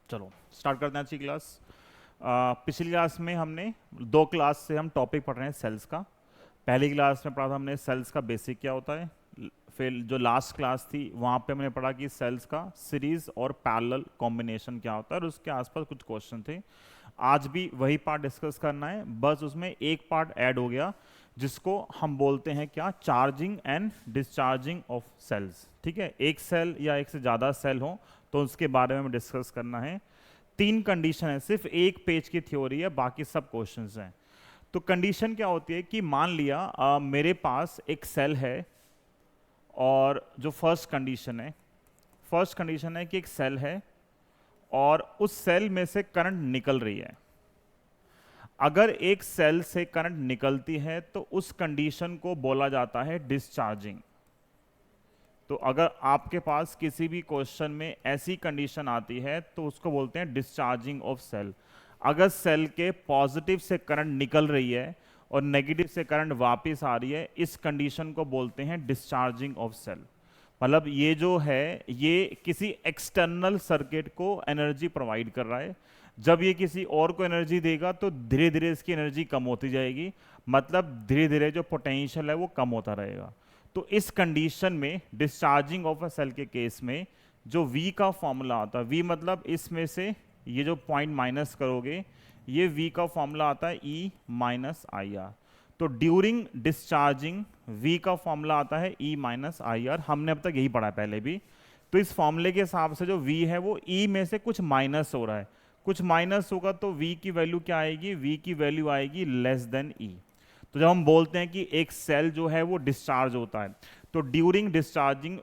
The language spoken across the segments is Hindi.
चलो स्टार्ट करते हैं आज की क्लास। पिछली क्लास में हमने दो क्लास से हम टॉपिक पढ़ रहे हैं सेल्स का। पहली क्लास में पढ़ा था हमने सेल्स का बेसिक क्या होता है। फिर जो लास्ट क्लास थी वहाँ पे हमने पढ़ा कि सेल्स का सीरीज और पैरेलल कॉम्बिनेशन क्या होता है, और उसके आसपास कुछ क्वेश्चन थे। आज भी वही पार्ट डिस्कस करना है, बस उसमें एक पार्ट ऐड हो गया जिसको हम बोलते हैं क्या, charging and discharging of cells. ठीक है, एक सेल या एक से ज़्यादा सेल हो तो उसके बारे में हमें डिस्कस करना है। तीन कंडीशन है, सिर्फ एक पेज की थ्योरी है, बाकी सब क्वेश्चंस हैं। तो कंडीशन क्या होती है कि मान लिया मेरे पास एक सेल है, और जो फर्स्ट कंडीशन है कि एक सेल है और उस सेल में से करंट निकल रही है। अगर एक सेल से करंट निकलती है तो उस कंडीशन को बोला जाता है डिस्चार्जिंग। तो अगर आपके पास किसी भी क्वेश्चन में ऐसी कंडीशन आती है तो उसको बोलते हैं डिस्चार्जिंग ऑफ सेल। अगर सेल के पॉजिटिव से करंट निकल रही है और नेगेटिव से करंट वापस आ रही है, इस कंडीशन को बोलते हैं डिस्चार्जिंग ऑफ सेल। मतलब ये जो है ये किसी एक्सटर्नल सर्किट को एनर्जी प्रोवाइड कर रहा है। जब ये किसी और को एनर्जी देगा तो धीरे धीरे इसकी एनर्जी कम होती जाएगी, मतलब धीरे धीरे जो पोटेंशियल है वो कम होता रहेगा। तो इस कंडीशन में डिस्चार्जिंग ऑफ अ सेल के केस में जो V का फॉर्मूला आता है, V मतलब इसमें से ये जो पॉइंट माइनस करोगे, ये V का फॉर्मूला आता है E माइनस आई आर। तो ड्यूरिंग डिस्चार्जिंग V का फॉर्मूला आता है E माइनस आई आर। हमने अब तक यही पढ़ा है पहले भी। तो इस फॉर्मूले के हिसाब से जो V है वो E में से कुछ माइनस हो रहा है, कुछ माइनस होगा तो V की वैल्यू क्या आएगी, V की वैल्यू आएगी लेस देन E। तो जब हम बोलते हैं कि एक सेल जो है वो डिस्चार्ज होता है, तो during discharging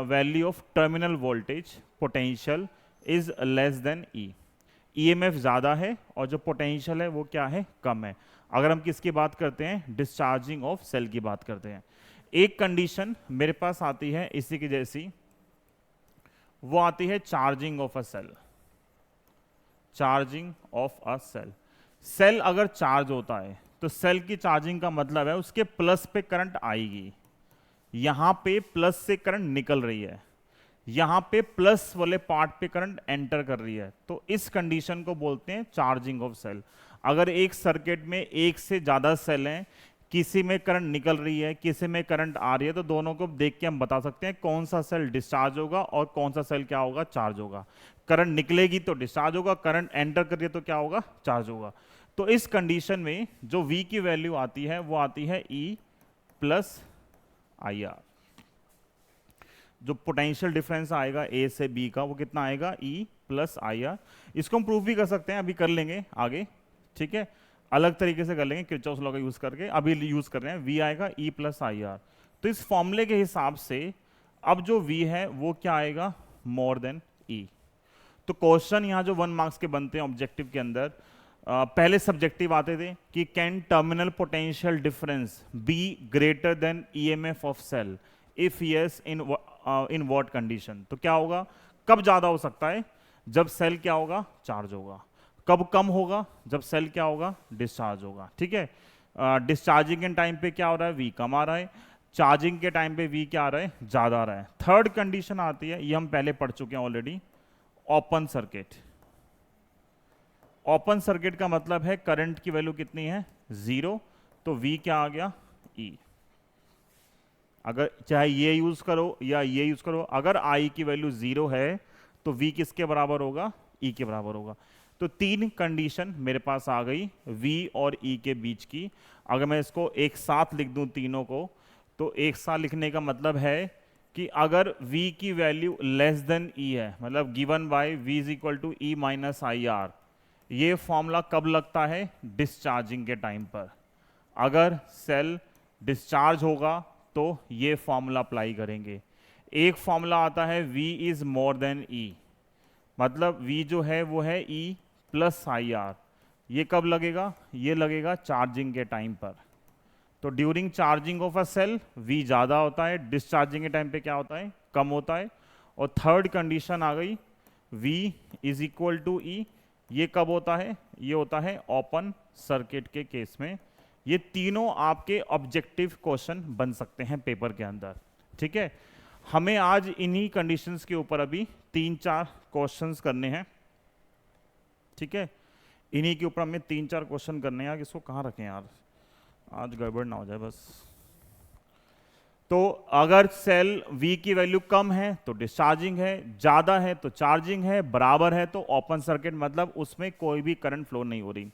value of terminal voltage potential is less than E. EMF ज़्यादा है और जो पोटेंशियल है वो क्या है, कम है। अगर हम किसकी बात करते हैं, डिस्चार्जिंग ऑफ सेल की बात करते हैं। एक कंडीशन मेरे पास आती है इसी की जैसी, वो आती है charging of a cell. Charging of a cell, cell अगर चार्ज होता है तो सेल की चार्जिंग का मतलब है उसके प्लस पे करंट आएगी। यहां पे प्लस से करंट निकल रही है, यहां पे प्लस वाले पार्ट पे करंट एंटर कर रही है, तो इस कंडीशन को बोलते हैं चार्जिंग ऑफ सेल। अगर एक सर्किट में एक से ज्यादा सेल हैं, किसी में करंट निकल रही है किसी में करंट आ रही है, तो दोनों को देख के हम बता सकते हैं कौन सा सेल डिस्चार्ज होगा और कौन सा सेल क्या होगा, चार्ज होगा। करंट निकलेगी तो डिस्चार्ज होगा, करंट एंटर कर रही है तो क्या होगा, चार्ज होगा। तो इस कंडीशन में जो V की वैल्यू आती है वो आती है E प्लस आई आर। जो पोटेंशियल डिफरेंस आएगा A से B का वो कितना आएगा, E प्लस आई आर। इसको हम प्रूफ भी कर सकते हैं, अभी कर लेंगे आगे। ठीक है, अलग तरीके से कर लेंगे किरचॉफ लॉ का यूज करके, अभी यूज कर रहे हैं। V आएगा E प्लस आई आर। तो इस फॉर्मूले के हिसाब से अब जो V है वो क्या आएगा, मोर देन E। तो क्वेश्चन यहाँ जो 1 मार्क्स के बनते हैं ऑब्जेक्टिव के अंदर, पहले सब्जेक्टिव आते थे कि can terminal potential difference be greater than EMF of cell, if yes in what condition. तो क्या होगा, कब ज्यादा हो सकता है, जब सेल क्या होगा, चार्ज होगा। कब कम होगा, जब सेल क्या होगा, डिस्चार्ज होगा। ठीक है, डिस्चार्जिंग के टाइम पे क्या हो रहा है, वी कम आ रहा है, चार्जिंग के टाइम पे वी क्या आ रहा है, ज्यादा आ रहा है। थर्ड कंडीशन आती है, ये हम पहले पढ़ चुके हैं already, open circuit. Open circuit का मतलब है करंट की वैल्यू कितनी है, 0, तो V क्या आ गया, E। अगर चाहे ये यूज करो या ये यूज करो, अगर I की वैल्यू 0 है तो V किसके बराबर होगा, E के बराबर होगा। तो तीन कंडीशन मेरे पास आ गई V और E के बीच की। अगर मैं इसको एक साथ लिख दूं तीनों को, तो एक साथ लिखने का मतलब है कि अगर V की वैल्यू लेस देन E है, मतलब given by V is equal to E minus I R, ये फॉर्मूला कब लगता है, डिस्चार्जिंग के टाइम पर। अगर सेल डिस्चार्ज होगा तो ये फॉर्मूला अप्लाई करेंगे। एक फॉर्मूला आता है V is more than E, मतलब V जो है वो है E प्लस आई आर। ये कब लगेगा, ये लगेगा चार्जिंग के टाइम पर। तो during charging of a cell V ज़्यादा होता है, डिस्चार्जिंग के टाइम पे क्या होता है, कम होता है। और थर्ड कंडीशन आ गई, V is equal to E। ये कब होता है, ये होता है ओपन सर्किट के केस में। ये तीनों आपके ऑब्जेक्टिव क्वेश्चन बन सकते हैं पेपर के अंदर। ठीक है, हमें आज इन्हीं कंडीशंस के ऊपर अभी 3-4 क्वेश्चंस करने हैं। ठीक है, इन्हीं के ऊपर हमें 3-4 क्वेश्चन करने हैं यार, इसको कहाँ रखें यार, आज गड़बड़ ना हो जाए बस। तो अगर सेल V की वैल्यू कम है तो डिस्चार्जिंग है, ज्यादा है तो चार्जिंग है, बराबर है तो ओपन सर्किट, मतलब उसमें कोई भी करंट फ्लो नहीं हो रही।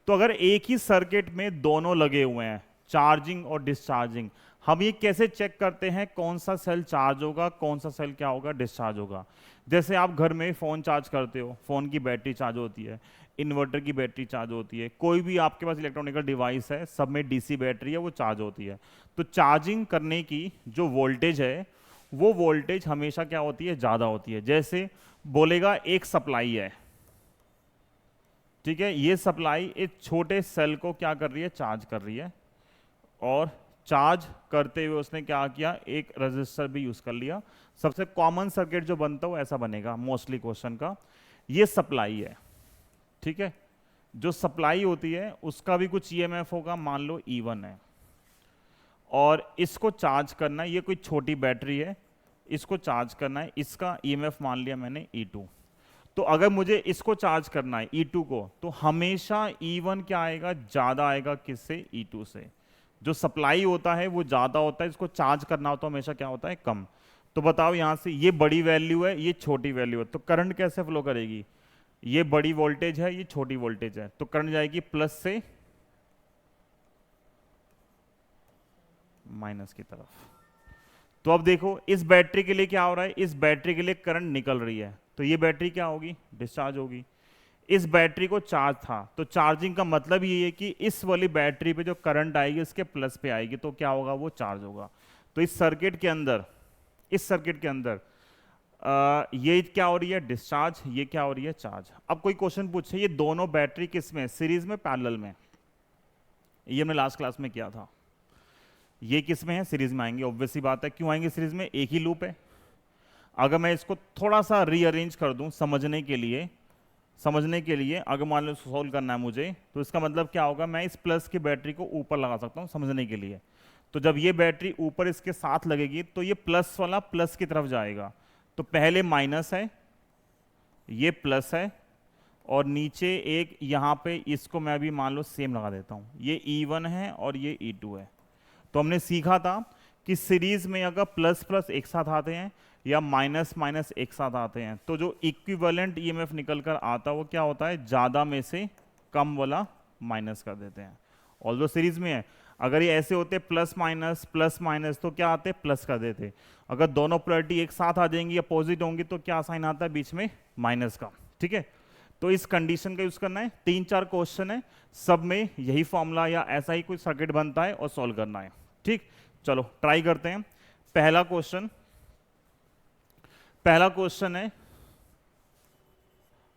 तो अगर एक ही सर्किट में दोनों लगे हुए हैं, चार्जिंग और डिस्चार्जिंग, हम ये कैसे चेक करते हैं कौन सा सेल चार्ज होगा, कौन सा सेल क्या होगा, डिस्चार्ज होगा। जैसे आप घर में फ़ोन चार्ज करते हो, फ़ोन की बैटरी चार्ज होती है, इन्वर्टर की बैटरी चार्ज होती है, कोई भी आपके पास इलेक्ट्रॉनिकल डिवाइस है, सब में डीसी बैटरी है, वो चार्ज होती है। तो चार्जिंग करने की जो वोल्टेज है, वो वोल्टेज हमेशा क्या होती है, ज़्यादा होती है। जैसे बोलेगा एक सप्लाई है, ठीक है, ये सप्लाई एक छोटे सेल को क्या कर रही है, चार्ज कर रही है, और चार्ज करते हुए उसने क्या किया, एक रजिस्टर भी यूज कर लिया। सबसे कॉमन सर्किट जो बनता है वो ऐसा बनेगा मोस्टली क्वेश्चन का। ये सप्लाई है, ठीक है, जो सप्लाई होती है उसका भी कुछ ईएमएफ होगा, मान लो E1 है, और इसको चार्ज करना है, ये कोई छोटी बैटरी है, इसको चार्ज करना है, इसका ईएमएफ मान लिया मैंने E2। तो अगर मुझे इसको चार्ज करना है E2 को, तो हमेशा E1 क्या आएगा, ज्यादा आएगा, किससे, E2 से। जो सप्लाई होता है वो ज्यादा होता है, इसको चार्ज करना होता है हमेशा क्या होता है, कम। तो बताओ यहां से ये बड़ी वैल्यू है, ये छोटी वैल्यू है, तो करंट कैसे फ्लो करेगी, ये बड़ी वोल्टेज है, ये छोटी वोल्टेज है, तो करंट जाएगी प्लस से माइनस की तरफ। तो अब देखो इस बैटरी के लिए क्या हो रहा है, इस बैटरी के लिए करंट निकल रही है, तो ये बैटरी क्या होगी, डिस्चार्ज होगी। इस बैटरी को चार्ज था, तो चार्जिंग का मतलब ये है कि इस वाली बैटरी पे जो करंट आएगी उसके प्लस पे आएगी, तो क्या होगा, वो चार्ज होगा। तो इस सर्किट के अंदर, इस सर्किट के अंदर ये क्या हो रही है, डिस्चार्ज, ये क्या हो रही है, चार्ज। अब कोई क्वेश्चन पूछे ये दोनों बैटरी किस में, सीरीज में, पैरेलल में, ये हमने लास्ट क्लास में किया था। ये किस में है, सीरीज में आएंगे, ऑब्वियस सी बात है, क्यों आएंगे सीरीज में, एक ही लूप है। अगर मैं इसको थोड़ा सा रीअरेंज कर दूं समझने के लिए, अगर मान लो सॉल्व करना है मुझे, तो इसका मतलब क्या होगा, मैं इस प्लस की बैटरी को ऊपर लगा सकता हूं समझने के लिए। तो जब ये बैटरी ऊपर इसके साथ लगेगी तो ये प्लस वाला प्लस की तरफ जाएगा, तो पहले माइनस है, ये प्लस है, और नीचे एक यहां पे इसको मैं भी मान लो सेम लगा देता हूं, ये E1 है और ये E2 है। तो हमने सीखा था कि सीरीज में अगर प्लस प्लस एक साथ आते हैं या माइनस माइनस एक साथ आते हैं, तो जो इक्विवेलेंट ईएमएफ निकल कर आता है वो क्या होता है, ज्यादा में से कम वाला माइनस कर देते हैं। ऑल्दो सीरीज में है, अगर ये ऐसे होते प्लस माइनस तो क्या आते, प्लस कर देते। अगर दोनों पोलैरिटी एक साथ आ जाएंगी, अपोजिट होंगी, तो क्या साइन आता है बीच में, माइनस का। ठीक है, तो इस कंडीशन का यूज करना है। 3-4 क्वेश्चन है, सब में यही फॉर्मूला या ऐसा ही कोई सर्किट बनता है और सॉल्व करना है। ठीक, चलो ट्राई करते हैं। पहला क्वेश्चन है,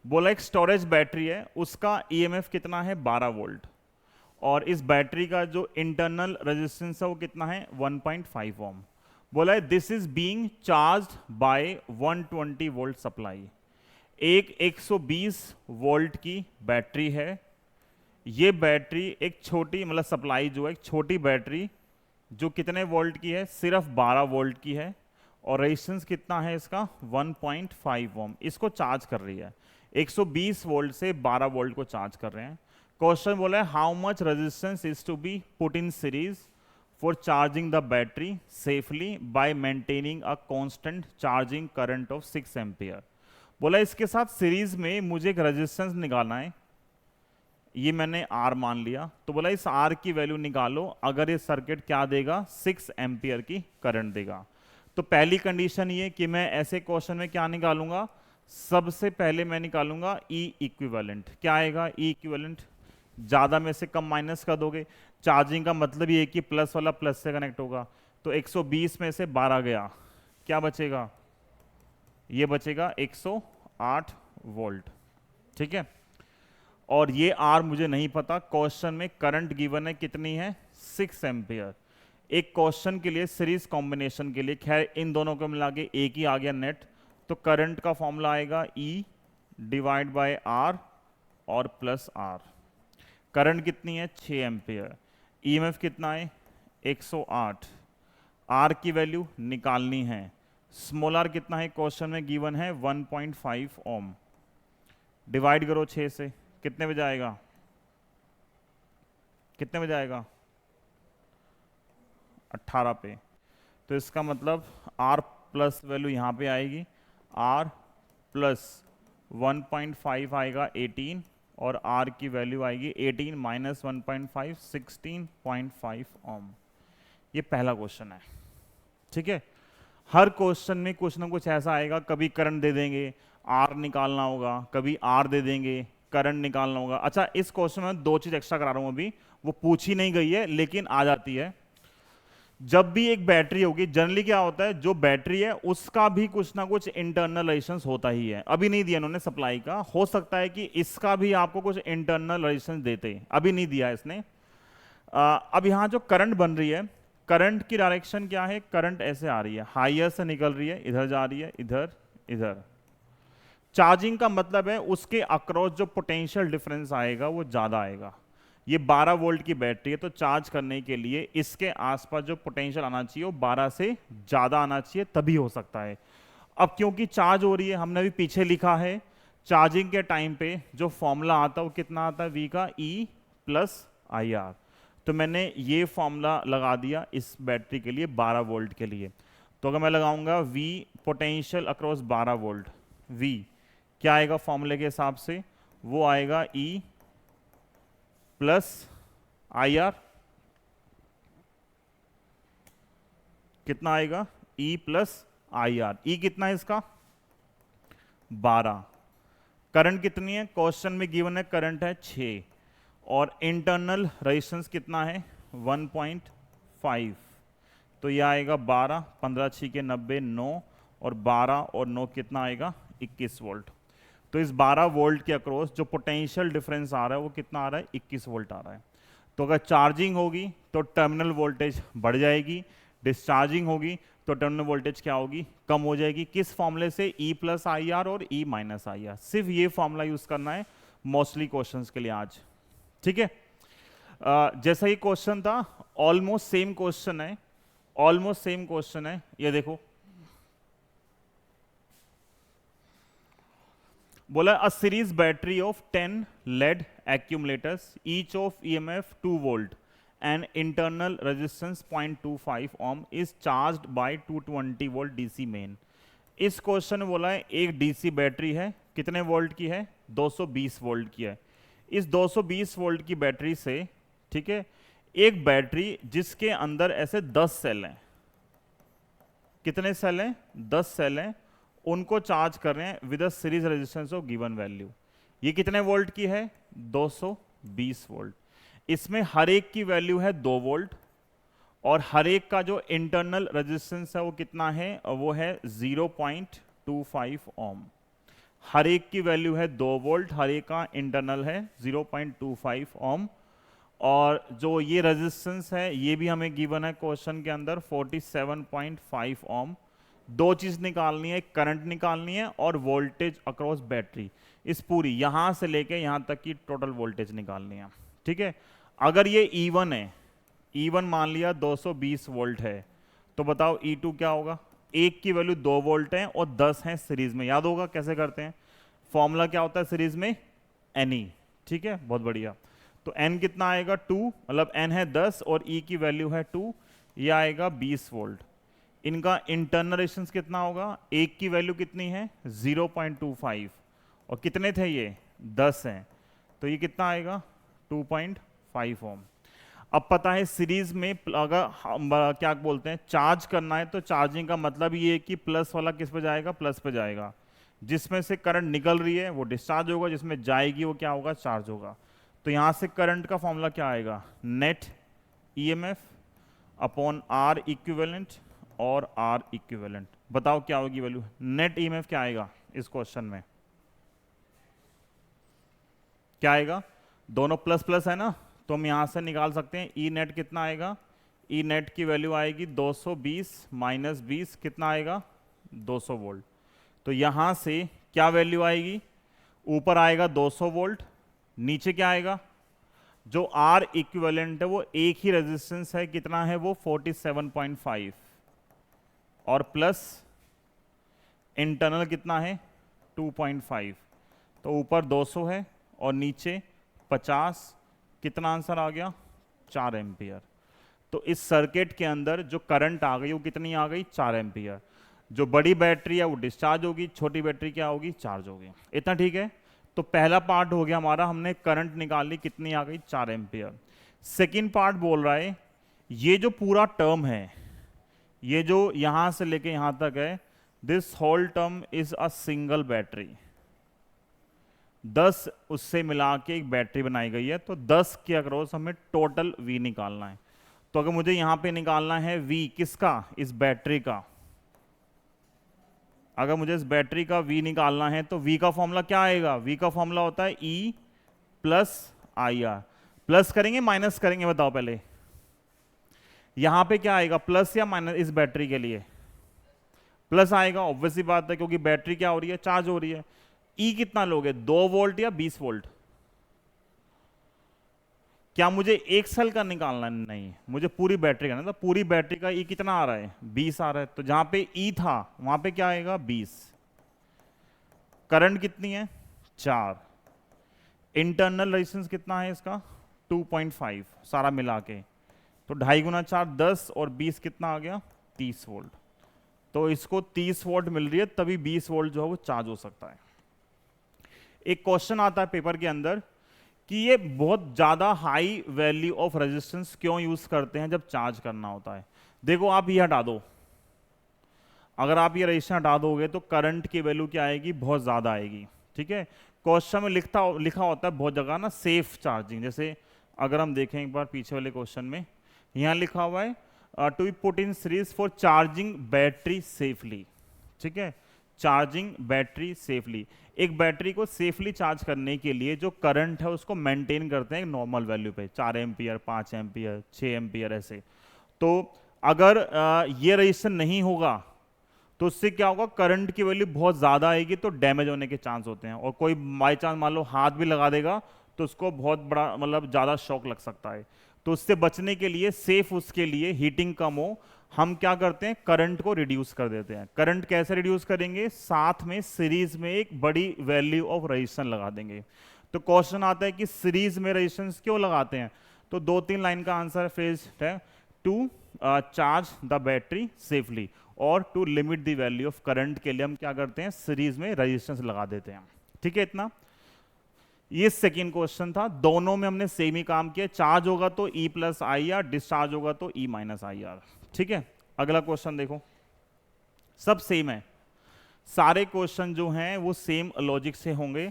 बोला एक स्टोरेज बैटरी है, उसका ईएमएफ कितना है, 12 वोल्ट, और इस बैटरी का जो इंटरनल रेजिस्टेंस है वो कितना है, 1.5 ओम। बोला है this is being charged bye 120 volt supply. एक 120 वोल्ट की बैटरी है, ये बैटरी एक छोटी, मतलब सप्लाई जो है एक छोटी बैटरी जो कितने वोल्ट की है, सिर्फ 12 वोल्ट की है, और रेजिस्टेंस कितना है इसका, 1.5 ओम। इसको चार्ज कर रही है, 120 वोल्ट से 12 वोल्ट को चार्ज कर रहे हैं। क्वेश्चन बोला है how much resistance is to be put in series for charging the battery safely by maintaining a constant charging current of 6 ampere. बोला इसके साथ सीरीज में मुझे एक रेजिस्टेंस निकालना है, ये मैंने R मान लिया, तो बोला इस R की वैल्यू निकालो अगर ये सर्किट क्या देगा, 6 एम्पियर की करंट देगा। तो पहली कंडीशन ये कि मैं ऐसे क्वेश्चन में क्या निकालूंगा, सबसे पहले मैं निकालूंगा E इक्विवेलेंट। क्या आएगा, E इक्विवेलेंट, ज्यादा में से कम माइनस कर दोगे। चार्जिंग का मतलब ये कि प्लस वाला प्लस से कनेक्ट होगा, तो 120 में से 12 गया, क्या बचेगा, ये बचेगा 108 वोल्ट। ठीक है, और ये R मुझे नहीं पता, क्वेश्चन में करंट गिवन है कितनी है, 6 एम्पियर। एक क्वेश्चन के लिए सीरीज कॉम्बिनेशन के लिए, खैर इन दोनों को मिला के एक ही आ गया नेट, तो करंट का फॉर्मूला आएगा E डिवाइड बाय R और प्लस R। करंट कितनी है, 6 एम्पियर, ईएमएफ कितना है, 108, R की वैल्यू निकालनी है। स्मॉल r कितना है, क्वेश्चन में गिवन है 1.5 ओम, डिवाइड करो 6 से, कितने बजे आएगा, कितने बजे आएगा, 18 पे। तो इसका मतलब R प्लस वैल्यू यहाँ पे आएगी, R प्लस 1.5 आएगा 18, और R की वैल्यू आएगी 18 माइनस 1.5 16.5 ओम। ये पहला क्वेश्चन है, ठीक है। हर क्वेश्चन में कुछ ना कुछ ऐसा आएगा, कभी करंट दे देंगे, R निकालना होगा, कभी R दे देंगे, करंट निकालना होगा। अच्छा, इस क्वेश्चन में 2 चीज एक्स्ट्रा करा रहा हूं अभी, वो पूछी नहीं गई है लेकिन आ जाती है। जब भी एक बैटरी होगी, जनरली क्या होता है, जो बैटरी है उसका भी कुछ ना कुछ इंटरनल रेजिस्टेंस होता ही है। अभी नहीं दिया इन्होंने सप्लाई का, हो सकता है कि इसका भी आपको कुछ इंटरनल रेजिस्टेंस देते, अभी नहीं दिया इसने। अब यहां जो करंट बन रही है, करंट की डायरेक्शन क्या है, करंट ऐसे आ रही है, हायर से निकल रही है, इधर जा रही है, इधर इधर। चार्जिंग का मतलब है उसके अक्रॉस जो पोटेंशियल डिफरेंस आएगा वो ज्यादा आएगा। ये 12 वोल्ट की बैटरी है, तो चार्ज करने के लिए इसके आसपास जो पोटेंशियल आना चाहिए वो 12 से ज्यादा आना चाहिए, तभी हो सकता है। अब क्योंकि चार्ज हो रही है, हमने अभी पीछे लिखा है, चार्जिंग के टाइम पे जो फॉर्मूला आता है वो कितना आता है, V का E प्लस IR। तो मैंने ये फॉर्मूला लगा दिया इस बैटरी के लिए 12 वोल्ट के लिए। तो अगर मैं लगाऊंगा V potential across 12 volt, V क्या आएगा फॉर्मूले के हिसाब से, वो आएगा E प्लस IR। कितना आएगा, E प्लस IR। E कितना है इसका, 12। करंट कितनी है, क्वेश्चन में गिवन है करंट है 6, और इंटरनल रेजिस्टेंस कितना है 1.5। तो यह आएगा 12, 15 6 के 90, 9, और 12 और 9 कितना आएगा 21 वोल्ट। तो इस 12 वोल्ट के अक्रॉस जो पोटेंशियल डिफरेंस आ रहा है वो कितना आ रहा है, 21 वोल्ट आ रहा है। तो अगर चार्जिंग होगी तो टर्मिनल वोल्टेज बढ़ जाएगी, डिस्चार्जिंग होगी तो टर्मिनल वोल्टेज क्या होगी, कम हो जाएगी। किस फॉर्मूले से, E प्लस IR और E माइनस IR। सिर्फ ये फॉर्मूला यूज करना है मोस्टली क्वेश्चंस के लिए आज, ठीक है। जैसा ये क्वेश्चन था, ऑलमोस्ट सेम क्वेश्चन है, ऑलमोस्ट सेम क्वेश्चन है। ये देखो, बोला a series battery of 10 lead accumulators each of EMF 2 volt and internal resistance 0.25 ohm is charged by 220 volt DC main. इस क्वेश्चन में बोला है एक DC बैटरी है, कितने वोल्ट की है, 220 वोल्ट की है। इस 220 वोल्ट की बैटरी से, ठीक है, एक बैटरी जिसके अंदर ऐसे 10 सेल हैं, कितने सेल हैं, 10 सेल हैं, उनको चार्ज कर रहे हैं with a series resistance of given value. ये कितने वोल्ट की है, 220 वोल्ट। इसमें हर एक की वैल्यू है 2 वोल्ट, और हर एक का जो इंटरनल रेजिस्टेंस है वो कितना है, वो है 0.25 ओम। हर एक की वैल्यू है 2 वोल्ट, हर एक का इंटरनल है 0.25 ओम। और जो ये रेजिस्टेंस है ये भी हमें गिवन है क्वेश्चन के अंदर 47.5 ओम। दो चीज निकालनी है, करंट निकालनी है और वोल्टेज अक्रॉस बैटरी। इस पूरी यहां से लेके यहां तक की टोटल वोल्टेज निकालनी है, ठीक है। अगर ये E1 है, E1 मान लिया 220 वोल्ट है, तो बताओ E2 क्या होगा। एक की वैल्यू 2 वोल्ट है और 10 है सीरीज में, याद होगा कैसे करते हैं, फॉर्मूला क्या होता है सीरीज में, NE, ठीक है, बहुत बढ़िया। तो N कितना आएगा 2, मतलब N है 10 और E की वैल्यू है 2, ये आएगा 20 वोल्ट। इनका इंटरनल रेजिस्टेंस कितना होगा, एक की वैल्यू कितनी है 0.25, और कितने थे ये 10 हैं, तो ये कितना आएगा 2.5 ओम। अब पता है सीरीज में अगर क्या बोलते हैं चार्ज करना है, तो चार्जिंग का मतलब ये है कि प्लस वाला किस पे जाएगा, प्लस पे जाएगा। जिसमें से करंट निकल रही है वो डिस्चार्ज होगा, जिसमें जाएगी वो क्या होगा, चार्ज होगा। तो यहां से करंट का फॉर्मूला क्या आएगा, net EMF upon R equivalent और R इक्विवेलेंट। बताओ क्या होगी वैल्यू, नेट EMF क्या आएगा इस क्वेश्चन में, क्या आएगा, दोनों प्लस प्लस है ना, तो हम यहां से निकाल सकते हैं। E नेट कितना आएगा, E नेट की वैल्यू आएगी 220 माइनस 20, कितना आएगा 200 वोल्ट। तो यहां से क्या वैल्यू आएगी, ऊपर आएगा 200 वोल्ट, नीचे क्या आएगा, जो R इक्विवेलेंट है वो एक ही रेजिस्टेंस है, कितना है वो 47.5, और प्लस इंटरनल कितना है 2.5, तो ऊपर 200 है और नीचे 50, कितना आंसर आ गया? 4 एम्पियर। तो इस सर्किट के अंदर जो करंट आ गई वो कितनी आ गई? 4 एम्पियर। जो बड़ी बैटरी है वो डिस्चार्ज होगी, छोटी बैटरी क्या होगी? चार्ज होगी। इतना ठीक है। तो पहला पार्ट हो गया हमारा, हमने करंट निकाल ली, कितनी आ गई? 4 एम्पियर। सेकेंड पार्ट बोल रहा है ये जो पूरा टर्म है, ये जो यहां से लेके यहां तक है, this whole term is a single battery. 10 उससे मिला के एक बैटरी बनाई गई है, तो 10 के अक्रॉस हमें टोटल V निकालना है। तो अगर मुझे यहां पे निकालना है V किसका? इस बैटरी का। अगर मुझे इस बैटरी का V निकालना है तो V का फॉर्मूला क्या आएगा? V का फॉर्मूला होता है E प्लस IR। प्लस करेंगे माइनस करेंगे बताओ पहले? यहां पे क्या आएगा, प्लस या माइनस? इस बैटरी के लिए प्लस आएगा, ऑब्वियसली बात है, क्योंकि बैटरी क्या हो रही है? चार्ज हो रही है। E कितना लोगे? 2 वोल्ट या 20 वोल्ट? क्या मुझे एक सेल का निकालना है? नहीं, मुझे पूरी बैटरी का ना। तो पूरी बैटरी का E कितना आ रहा है? 20 आ रहा है। तो जहां पे E था वहां पे क्या आएगा? 20। करंट कितनी है? 4। इंटरनल रेजिस्टेंस कितना है इसका? 2.5 सारा मिला के। तो 2.5 गुना 4 10 और 20 कितना आ गया? 30 वोल्ट। तो इसको 30 वोल्ट मिल रही है, तभी 20 वोल्ट जो है वो चार्ज हो सकता है। एक क्वेश्चन आता है पेपर के अंदर कि ये बहुत ज्यादा हाई वैल्यू ऑफ रेजिस्टेंस क्यों यूज करते हैं जब चार्ज करना होता है। देखो आप ये हटा दो, अगर आप ये रजिस्टर हटा दोगे तो करंट की वैल्यू क्या आएगी? बहुत ज्यादा आएगी। ठीक है, क्वेश्चन में लिखा होता है बहुत जगह ना सेफ चार्जिंग। जैसे अगर हम देखें एक बार पीछे वाले क्वेश्चन में, यहां लिखा हुआ है to be put in series for charging battery safely. ठीक है, चार्जिंग बैटरी सेफली। एक बैटरी को सेफली चार्ज करने के लिए जो करंट है उसको मेंटेन करते हैं नॉर्मल वैल्यू पे, 4 एम्पियर, 5 एम्पियर, 6 एम्पियर ऐसे। तो अगर ये रजिस्टर नहीं होगा तो उससे क्या होगा? करंट की वैल्यू बहुत ज्यादा आएगी, तो डैमेज होने के चांस होते हैं। और कोई बाई चांस मान लो हाथ भी लगा देगा तो उसको बहुत बड़ा मतलब ज्यादा शॉक लग सकता है। तो उससे बचने के लिए, सेफ उसके लिए, हीटिंग कम हो, हम क्या करते हैं? करंट को रिड्यूस कर देते हैं। करंट कैसे रिड्यूस करेंगे? साथ में सीरीज में एक बड़ी वैल्यू ऑफ रेजिस्टेंस लगा देंगे। तो क्वेश्चन आता है कि सीरीज में रेजिस्टेंस क्यों लगाते हैं? तो 2-3 लाइन का आंसर फेज है, to charge the battery safely और to limit the value of current के लिए हम क्या करते हैं? सीरीज में रेजिस्टेंस लगा देते हैं। ठीक है, इतना। ये सेकेंड क्वेश्चन था, दोनों में हमने सेम ही काम किया। चार्ज होगा तो E plus I R, discharge होगा तो E माइनस आई आर। ठीक है, अगला क्वेश्चन देखो, सब सेम है, सारे क्वेश्चन जो हैं वो सेम लॉजिक से होंगे।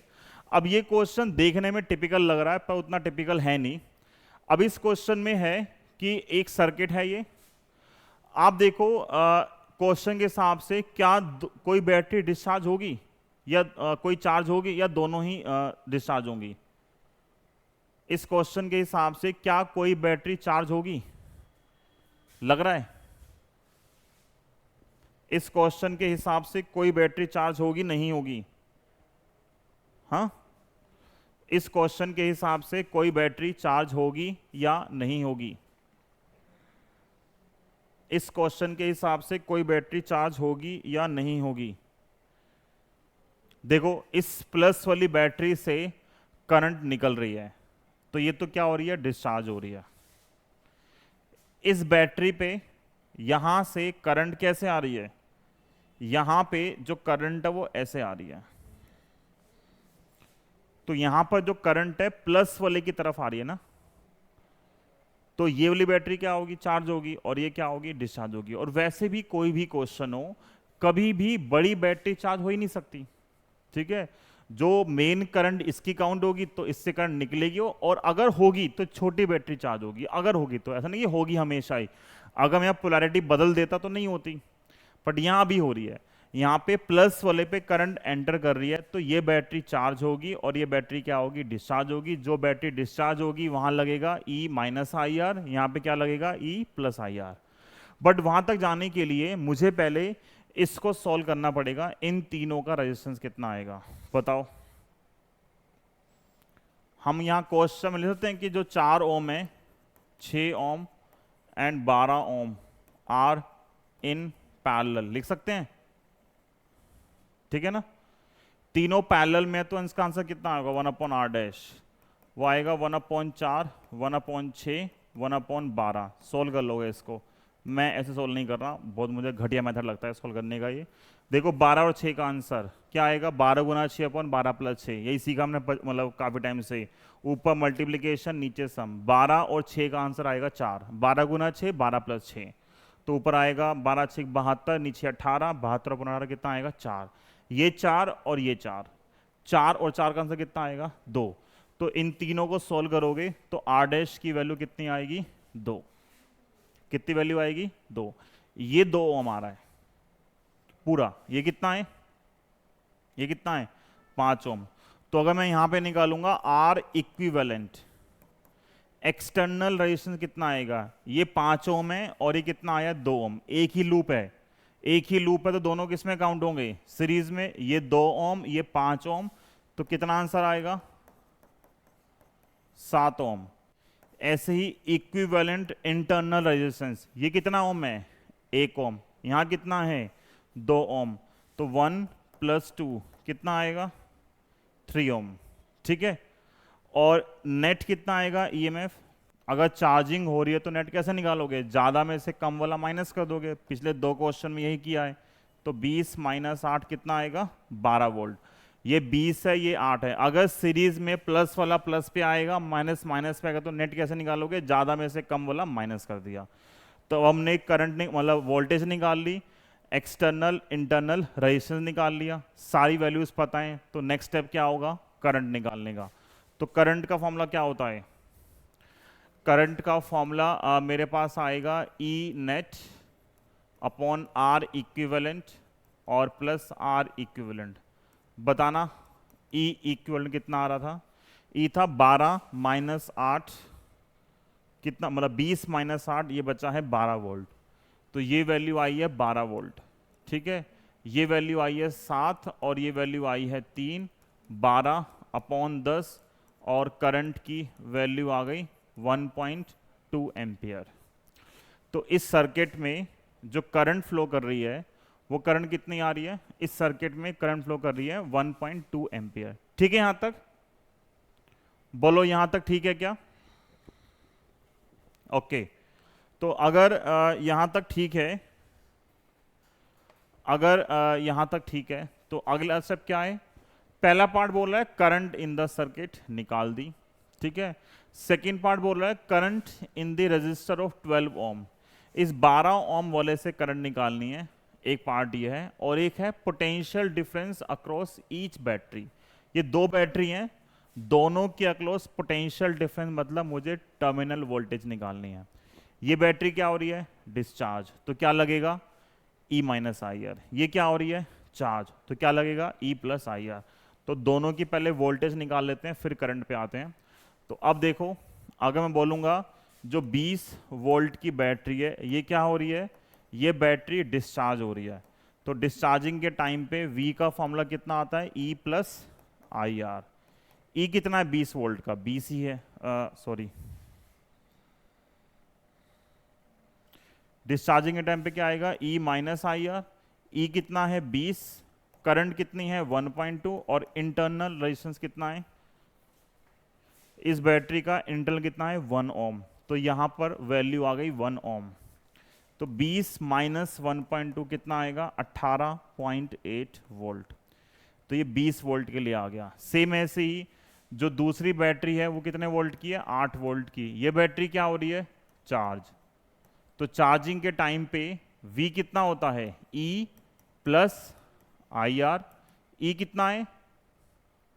अब ये क्वेश्चन देखने में टिपिकल लग रहा है पर उतना टिपिकल है नहीं। अब इस क्वेश्चन में है कि एक सर्किट है ये, आप देखो क्वेश्चन के हिसाब से क्या कोई बैटरी डिस्चार्ज होगी या कोई चार्ज होगी या दोनों ही डिस्चार्ज होंगी? इस क्वेश्चन के हिसाब से क्या कोई बैटरी चार्ज होगी? लग रहा है इस क्वेश्चन के हिसाब से कोई बैटरी चार्ज होगी नहीं होगी? हाँ, इस क्वेश्चन के हिसाब से कोई बैटरी चार्ज होगी या नहीं होगी? इस क्वेश्चन के हिसाब से कोई बैटरी चार्ज होगी या नहीं होगी? देखो इस प्लस वाली बैटरी से करंट निकल रही है, तो ये तो क्या हो रही है? डिस्चार्ज हो रही है। इस बैटरी पे यहां से करंट कैसे आ रही है? यहां पे जो करंट है वो ऐसे आ रही है, तो यहां पर जो करंट है प्लस वाले की तरफ आ रही है ना, तो ये वाली बैटरी क्या होगी? चार्ज होगी, और ये क्या होगी? डिस्चार्ज होगी। और वैसे भी कोई भी क्वेश्चन हो, कभी भी बड़ी बैटरी चार्ज हो ही नहीं सकती। ठीक है, जो मेन करंट इसकी काउंट होगी तो इससे करंट निकलेगी, और अगर होगी तो छोटी बैटरी चार्ज होगी। अगर होगी तो, ऐसा नहीं होगी हमेशा ही। अगर मैं यहाँ पोलैरिटी बदल देता तो नहीं होती, बट यहाँ भी हो रही है। यहाँ पे प्लस वाले पे करंट एंटर कर रही है, तो ये बैटरी चार्ज होगी और ये बैटरी क्या होगी? डिस्चार्ज होगी। जो बैटरी डिस्चार्ज होगी वहां लगेगा E माइनस आई आर, यहाँ पे क्या लगेगा? E plus I R. But वहां तक जाने के लिए मुझे पहले इसको सॉल्व करना पड़ेगा। इन तीनों का रेजिस्टेंस कितना आएगा बताओ? हम यहां क्वेश्चन में लिख सकते हैं कि जो 4 ओम है, 6 ohm and 12 ohm are in parallel, लिख सकते हैं। ठीक है ना, तीनों पैरेलल में, तो इसका आंसर कितना आएगा 1/r डैश, वो आएगा 1/4, 1/6, 1/12। सोल्व कर लोगे इसको, मैं ऐसे सोल्व नहीं कर रहा, बहुत मुझे घटिया मेथड लगता है सोल्व करने का। ये देखो 12 और 6 का आंसर क्या आएगा, 12 गुना 6/12 + 6, यही सीखा हमने मतलब काफ़ी टाइम से। ऊपर मल्टीप्लिकेशन नीचे सम, 12 और 6 का आंसर आएगा 4, 12 गुना 6 12 + 6, तो ऊपर आएगा 12 6 72, नीचे 18, 72 और 18 कितना आएगा 4, ये 4 और ये 4, 4 और 4 का आंसर कितना आएगा 2। तो इन तीनों को सोल्व करोगे तो आर डैश की वैल्यू कितनी आएगी 2, कितनी वैल्यू आएगी 2, ये 2 ओम आ रहा है पूरा, ये कितना है, ये कितना है 5 ओम। तो अगर मैं यहां पे निकालूंगा आर इक्विवेलेंट, एक्सटर्नल रेजिस्टेंस कितना आएगा, ये 5 ओम है और ये कितना आया 2 ओम, एक ही लूप है, एक ही लूप है, तो दोनों किस में काउंट होंगे सीरीज में, ये 2 ओम ये 5 ओम, तो कितना आंसर आएगा 7 ओम। ऐसे ही इक्विवेलेंट इंटरनल रेजिस्टेंस, ये कितना ओम है 1 ओम, यहां कितना है 2 ओम, तो 1 + 2 कितना आएगा 3 ओम, ठीक है। और नेट कितना आएगा ईएमएफ, अगर चार्जिंग हो रही है तो नेट कैसे निकालोगे, ज्यादा में से कम वाला माइनस कर दोगे, पिछले 2 क्वेश्चन में यही किया है। तो 20 - 8 कितना आएगा 12 वोल्ट, ये 20 है ये 8 है, अगर सीरीज में प्लस वाला प्लस पे आएगा माइनस माइनस पे आएगा, तो नेट कैसे निकालोगे, ज्यादा में से कम वाला माइनस कर दिया। तो हमने करंट मतलब वोल्टेज निकाल ली, एक्सटर्नल इंटरनल रेजिस्टेंस निकाल लिया, सारी वैल्यूज पता है, तो नेक्स्ट स्टेप क्या होगा करंट निकालने का। तो करंट का फॉर्मूला क्या होता है, करंट का फॉर्मूला मेरे पास आएगा E net upon are equivalent और प्लस आर इक्विवेलेंट। बताना ई इक्विवेलेंट कितना आ रहा था, ई था 12 - 8 कितना, मतलब 20 - 8, ये बचा है 12 वोल्ट, तो ये वैल्यू आई है 12 वोल्ट, ठीक है। ये वैल्यू आई है 7 और ये वैल्यू आई है 3, 12/10 और करंट की वैल्यू आ गई 1.2 एम्पियर। तो इस सर्किट में जो करंट फ्लो कर रही है वो करंट कितनी आ रही है, इस सर्किट में करंट फ्लो कर रही है 1.2 एम्पियर, ठीक है। यहां तक बोलो, यहां तक ठीक है क्या, ओके। तो अगर यहां तक ठीक है, अगर यहां तक ठीक है, तो अगला स्टेप क्या है, पहला पार्ट बोल रहा है करंट इन द सर्किट निकाल दी, ठीक है। सेकेंड पार्ट बोल रहा है current in the register of 12 ओम, इस 12 ओम वाले से करंट निकालनी है, एक पार्ट ये है, और एक है potential difference across each battery. ये 2 बैटरी हैं, दोनों के अक्रॉस पोटेंशियल डिफरेंस, मतलब मुझे टर्मिनल वोल्टेज निकालनी है। ये बैटरी क्या हो रही है डिस्चार्ज, तो क्या लगेगा E - IR, ये क्या हो रही है चार्ज, तो क्या लगेगा E + IR। तो दोनों की पहले वोल्टेज निकाल लेते हैं फिर करंट पे आते हैं। तो अब देखो, अगर मैं बोलूँगा जो 20 वोल्ट की बैटरी है ये क्या हो रही है, ये बैटरी डिस्चार्ज हो रही है, तो डिस्चार्जिंग के टाइम पे V का फॉर्मूला कितना आता है E + IR। E कितना है 20 वोल्ट का, 20 ही है, सॉरी, डिस्चार्जिंग के टाइम पे क्या आएगा E - IR। E कितना है 20, करंट कितनी है 1.2 और इंटरनल रेजिस्टेंस कितना है, इस बैटरी का इंटरनल कितना है 1 ओम, तो यहां पर वैल्यू आ गई 1 ओम। तो 20 - 1.2 कितना आएगा 18.8 वोल्ट, तो ये 20 वोल्ट के लिए आ गया। सेम ऐसे ही जो दूसरी बैटरी है वो कितने वोल्ट की है 8 वोल्ट की, ये बैटरी क्या हो रही है चार्ज, तो चार्जिंग के टाइम पे V कितना होता है E + IR। E कितना है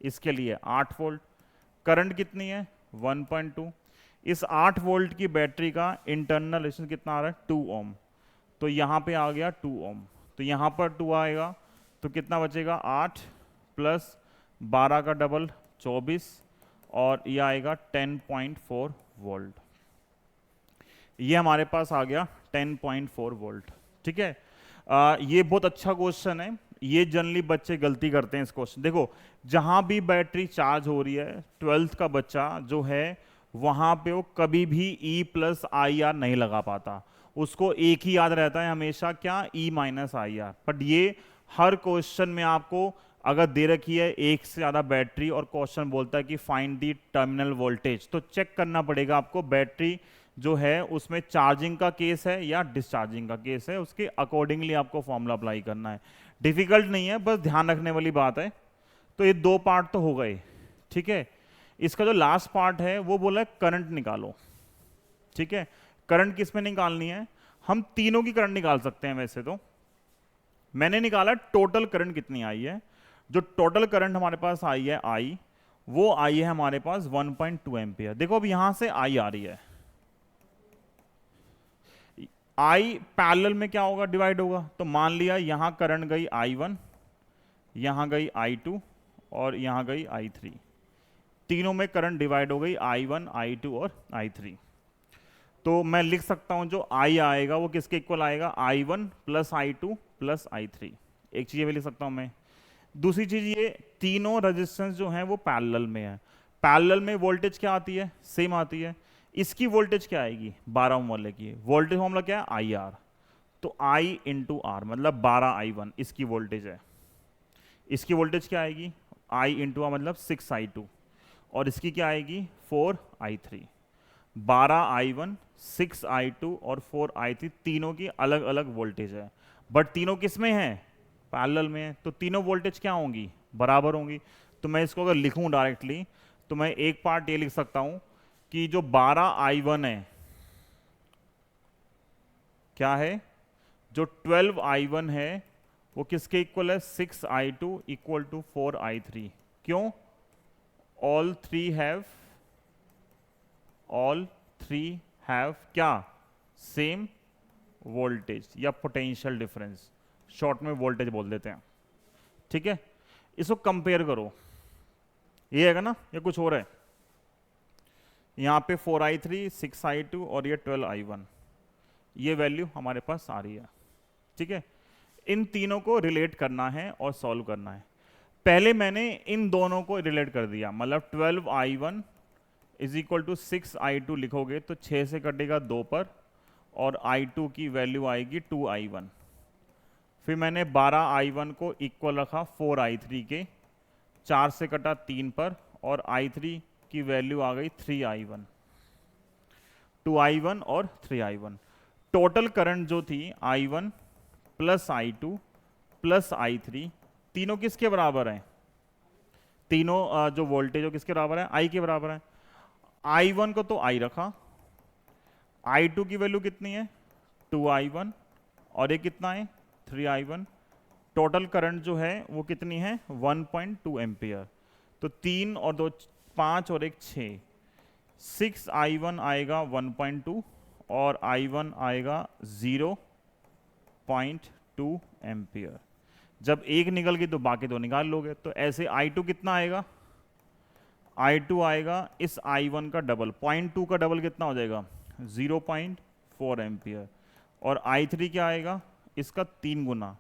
इसके लिए 8 वोल्ट, करंट कितनी है 1.2, इस 8 वोल्ट की बैटरी का इंटरनल रेजिस्टेंस कितना आ रहा है 2 ओम, तो यहाँ पे आ गया 2 ओम, तो यहाँ पर 2 आएगा, तो कितना बचेगा 8 + 12 का डबल 24 और ये आएगा 10.4 वोल्ट, ये हमारे पास आ गया 10.4 वोल्ट, ठीक है। ये बहुत अच्छा क्वेश्चन है, ये जनरली बच्चे गलती करते हैं इस क्वेश्चन। देखो जहां भी बैटरी चार्ज हो रही है 12th का बच्चा जो है वहां पे वो कभी भी E + IR नहीं लगा पाता, उसको एक ही याद रहता है हमेशा क्या E - IR, बट ये हर क्वेश्चन में आपको अगर दे रखी है एक से ज़्यादा बैटरी और क्वेश्चन बोलता है कि फाइंड दी टर्मिनल वोल्टेज, तो चेक करना पड़ेगा आपको बैटरी जो है उसमें चार्जिंग का केस है या डिस्चार्जिंग का केस है, उसके अकॉर्डिंगली आपको फॉर्मूला अप्लाई करना है। डिफिकल्ट नहीं है, बस ध्यान रखने वाली बात है। तो ये दो पार्ट तो हो गए, ठीक है। इसका जो लास्ट पार्ट है वो बोला है करंट निकालो, ठीक है। करंट किस में निकालनी है? हम तीनों की करंट निकाल सकते हैं वैसे तो। मैंने निकाला टोटल करंट कितनी आई है। जो टोटल करंट हमारे पास आई है आई, वो आई है हमारे पास 1.2 एम्पियर। देखो अब यहां से आई आ रही है, आई पैरेलल में क्या होगा, डिवाइड होगा। तो मान लिया यहां करंट गई I1, यहां गई I2 और यहां गई I3। तीनों में करंट डिवाइड हो गई I1, I2 और I3। तो मैं लिख सकता हूं जो I आएगा वो किसके इक्वल आएगा, I1 plus I2 plus I3। एक चीज ये भी लिख सकता हूं मैं। दूसरी चीज ये तीनों रेजिस्टेंस जो हैं वो पैरेलल में है। पैरेलल में वोल्टेज क्या आती है, सेम आती है। इसकी वोल्टेज क्या आएगी, 12 ओम वाले की वोल्टेज फॉर्मूला क्या है, आई आर। तो I इंटू आर मतलब 12I1 इसकी वोल्टेज है। इसकी वोल्टेज क्या आएगी, I इंटू आर मतलब 6I2 और इसकी क्या आएगी 4I3। 12I1, 6I2 और 4I3 तीनों की अलग अलग वोल्टेज है, बट तीनों किस में है, पैरेलल में है। तो तीनों वोल्टेज क्या होंगी, बराबर होंगी। तो मैं इसको अगर लिखूं डायरेक्टली तो मैं एक पार्ट ये लिख सकता हूं कि जो 12I1 है क्या है, जो 12I1 है वो किसके इक्वल है, 6I2 इक्वल टू 4I3। क्यों, ऑल थ्री हैव क्या, सेम वोल्टेज या पोटेंशियल डिफरेंस, शॉर्ट में वोल्टेज बोल देते हैं, ठीक है। इसको कंपेयर करो, ये है ना, ये कुछ और है। यहाँ पे 4I3, 6I2 और ये 12I1, ये वैल्यू हमारे पास आ रही है, ठीक है। इन तीनों को रिलेट करना है और सॉल्व करना है। पहले मैंने इन दोनों को रिलेट कर दिया, मतलब 12I1 is equal to 6I2 लिखोगे तो 6 से कटेगा 2 पर और I2 की वैल्यू आएगी 2I1। फिर मैंने 12I1 को इक्वल रखा 4I3 के, 4 से कटा 3 पर और I3 की वैल्यू आ गई 3I1, 2I1 और 3I1। टोटल करंट जो थी I1 plus I2 plus I3 तीनों किसके बराबर हैं, तीनों जो वोल्टेज हो किसके बराबर है, I के बराबर है। I1 को तो I रखा, I2 की वैल्यू कितनी है 2I1 और ये कितना है 3I1। टोटल करंट जो है वो कितनी है 1.2 एम्पियर। तो 3 और 2 5 और 1 6, 6I1 आएगा 1.2 और I1 आएगा 0.2 एम्पियर। जब एक निकल गई तो बाकी दो निकाल लोगे। तो ऐसे I2 कितना आएगा, I2 आएगा इस I1 का डबल, 0.2 का डबल कितना हो जाएगा 0.4 एम्पियर। और I3 क्या आएगा, इसका 3 गुना,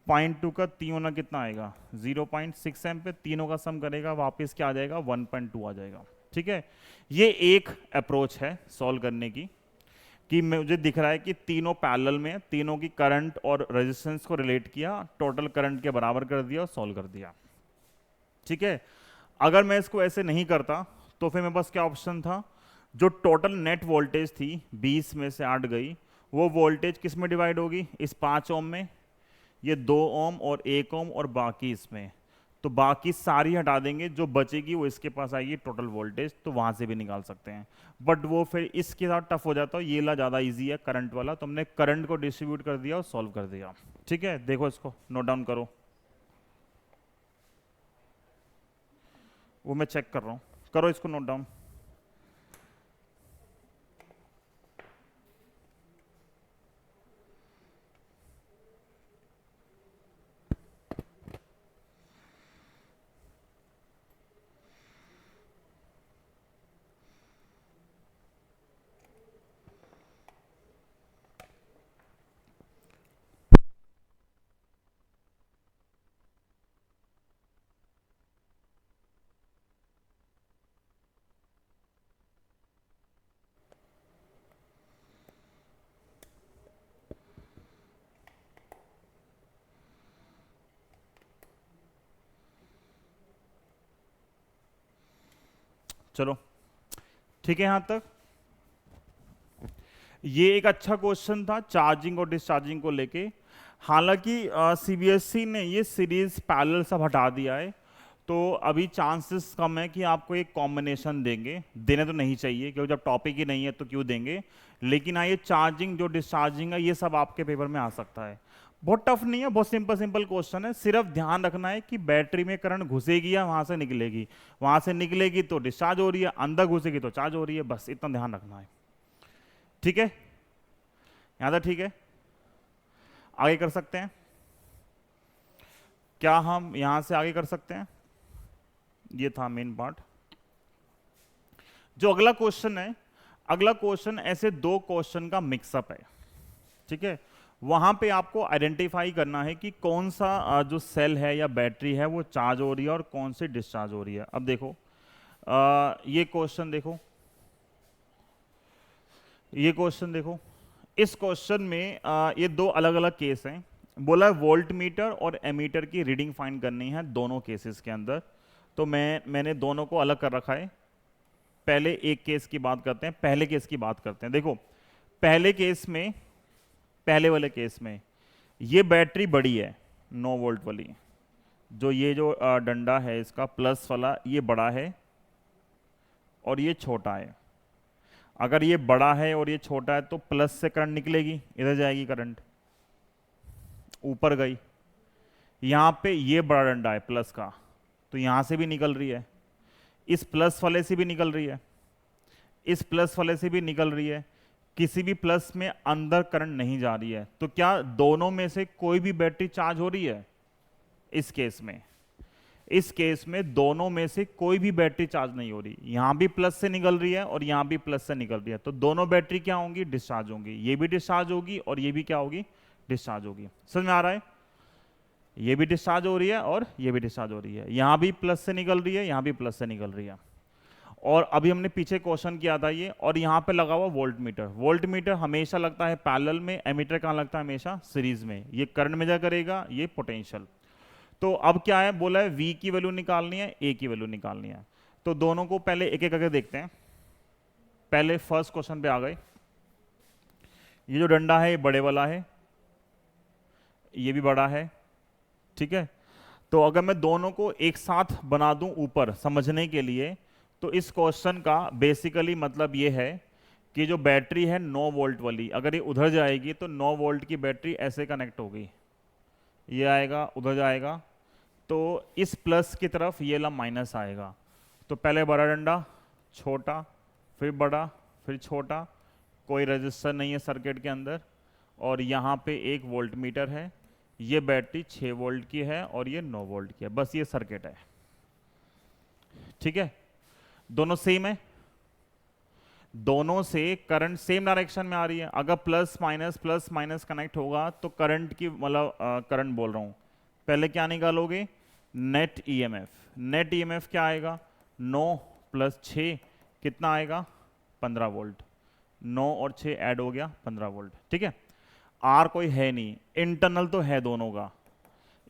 0.2 का 3 गुना कितना आएगा 0.6 एम्पियर। तीनों का सम करेगा वापस क्या आ जाएगा 1.2 आ जाएगा, ठीक है। ये एक अप्रोच है सॉल्व करने की, कि मुझे दिख रहा है कि तीनों पैरेलल में, तीनों की करंट और रेजिस्टेंस को रिलेट किया, टोटल करंट के बराबर कर दिया और सॉल्व कर दिया, ठीक है। अगर मैं इसको ऐसे नहीं करता तो फिर मेरे पास क्या ऑप्शन था, जो टोटल नेट वोल्टेज थी 20 में से 8 गई, वो वोल्टेज किस में डिवाइड होगी, इस 5 ओम में, ये 2 ओम और 1 ओम और बाकी इसमें। तो बाकी सारी हटा देंगे, जो बचेगी वो इसके पास आएगी टोटल वोल्टेज, तो वहां से भी निकाल सकते हैं। बट वो फिर इसके साथ टफ हो जाता है, ये ला ज़्यादा इजी है करंट वाला, तो हमने करंट को डिस्ट्रीब्यूट कर दिया और सॉल्व कर दिया, ठीक है। देखो इसको नोट डाउन करो, वो मैं चेक कर रहा हूँ, करो इसको नोट डाउन। चलो ठीक है, यहां तक ये एक अच्छा क्वेश्चन था चार्जिंग और डिस्चार्जिंग को लेके। हालांकि सीबीएसई ने ये सीरीज पैरेलल सब हटा दिया है, तो अभी चांसेस कम है कि आपको एक कॉम्बिनेशन देंगे। देने तो नहीं चाहिए क्योंकि जब टॉपिक ही नहीं है तो क्यों देंगे, लेकिन हाँ ये चार्जिंग जो डिस्चार्जिंग है ये सब आपके पेपर में आ सकता है। बहुत टफ नहीं है, बहुत सिंपल सिंपल क्वेश्चन है। सिर्फ ध्यान रखना है कि बैटरी में करंट घुसेगी या वहां से निकलेगी। वहां से निकलेगी तो डिस्चार्ज हो रही है, अंदर घुसेगी तो चार्ज हो रही है, बस इतना ध्यान रखना है। ठीक है, यहां तक ठीक है। आगे कर सकते हैं क्या, हम यहां से आगे कर सकते हैं। ये था मेन पार्ट। जो अगला क्वेश्चन है, अगला क्वेश्चन ऐसे दो क्वेश्चन का मिक्सअप है। ठीक है, वहां पे आपको आइडेंटिफाई करना है कि कौन सा जो सेल है या बैटरी है वो चार्ज हो रही है और कौन सी डिस्चार्ज हो रही है। अब देखो ये क्वेश्चन देखो, ये क्वेश्चन देखो। इस क्वेश्चन में ये दो अलग अलग केस हैं। बोला वोल्ट मीटर और एमीटर की रीडिंग फाइंड करनी है दोनों केसेस के अंदर। तो मैंने दोनों को अलग कर रखा है। पहले एक केस की बात करते हैं, पहले केस की बात करते हैं। देखो पहले केस में, पहले वाले केस में ये बैटरी बड़ी है 9 वोल्ट वाली, जो ये जो डंडा है इसका प्लस वाला ये बड़ा है और ये छोटा है। अगर ये बड़ा है और ये छोटा है तो प्लस से करंट निकलेगी, इधर जाएगी करंट, ऊपर गई। यहां पे ये बड़ा डंडा है प्लस का, तो यहां से भी निकल रही है, इस प्लस वाले से भी निकल रही है, इस प्लस वाले से भी निकल रही है। किसी भी प्लस में अंदर करंट नहीं जा रही है। तो क्या दोनों में से कोई भी बैटरी चार्ज हो रही है? इस केस में, इस केस में दोनों में से कोई भी बैटरी चार्ज नहीं हो रही। यहां भी प्लस से निकल रही है और यहां भी प्लस से निकल रही है, तो दोनों बैटरी क्या होंगी? डिस्चार्ज होंगी। ये भी डिस्चार्ज होगी और ये भी क्या होगी? डिस्चार्ज होगी। समझ में आ रहा है? ये भी डिस्चार्ज हो रही है और ये भी डिस्चार्ज हो रही है। यहां भी प्लस से निकल रही है, यहां भी प्लस से निकल रही है। और अभी हमने पीछे क्वेश्चन किया था ये, और यहां पे लगा हुआ वोल्ट मीटर। वोल्ट मीटर हमेशा लगता है पैरेलल में, एमीटर कहां लगता है? हमेशा सीरीज में। ये करंट मेजर करेगा, ये पोटेंशियल। तो अब क्या है, बोला है V की वैल्यू निकालनी है, A की वैल्यू निकालनी है। तो दोनों को पहले एक एक करके देखते हैं। पहले फर्स्ट क्वेश्चन पे आ गए। ये जो डंडा है ये बड़े वाला है, ये भी बड़ा है। ठीक है, तो अगर मैं दोनों को एक साथ बना दूं ऊपर समझने के लिए, तो इस क्वेश्चन का बेसिकली मतलब ये है कि जो बैटरी है 9 वोल्ट वाली, अगर ये उधर जाएगी तो 9 वोल्ट की बैटरी ऐसे कनेक्ट होगी, ये आएगा उधर जाएगा, तो इस प्लस की तरफ ये ला माइनस आएगा। तो पहले बड़ा डंडा, छोटा, फिर बड़ा, फिर छोटा, कोई रजिस्टर नहीं है सर्किट के अंदर, और यहाँ पे एक वोल्ट मीटर है। ये बैटरी 6 वोल्ट की है और ये 9 वोल्ट की है। बस ये सर्किट है। ठीक है, दोनों सेम है, दोनों से करंट सेम डायरेक्शन में आ रही है। अगर प्लस माइनस कनेक्ट होगा तो करंट की मतलब करंट बोल रहा हूं, पहले क्या निकालोगे? Net EMF. नेट ईएमएफ क्या आएगा? 9 + 6 कितना आएगा? 15 वोल्ट। 9 और 6 ऐड हो गया 15 वोल्ट। ठीक है, आर कोई है नहीं, इंटरनल तो है दोनों का।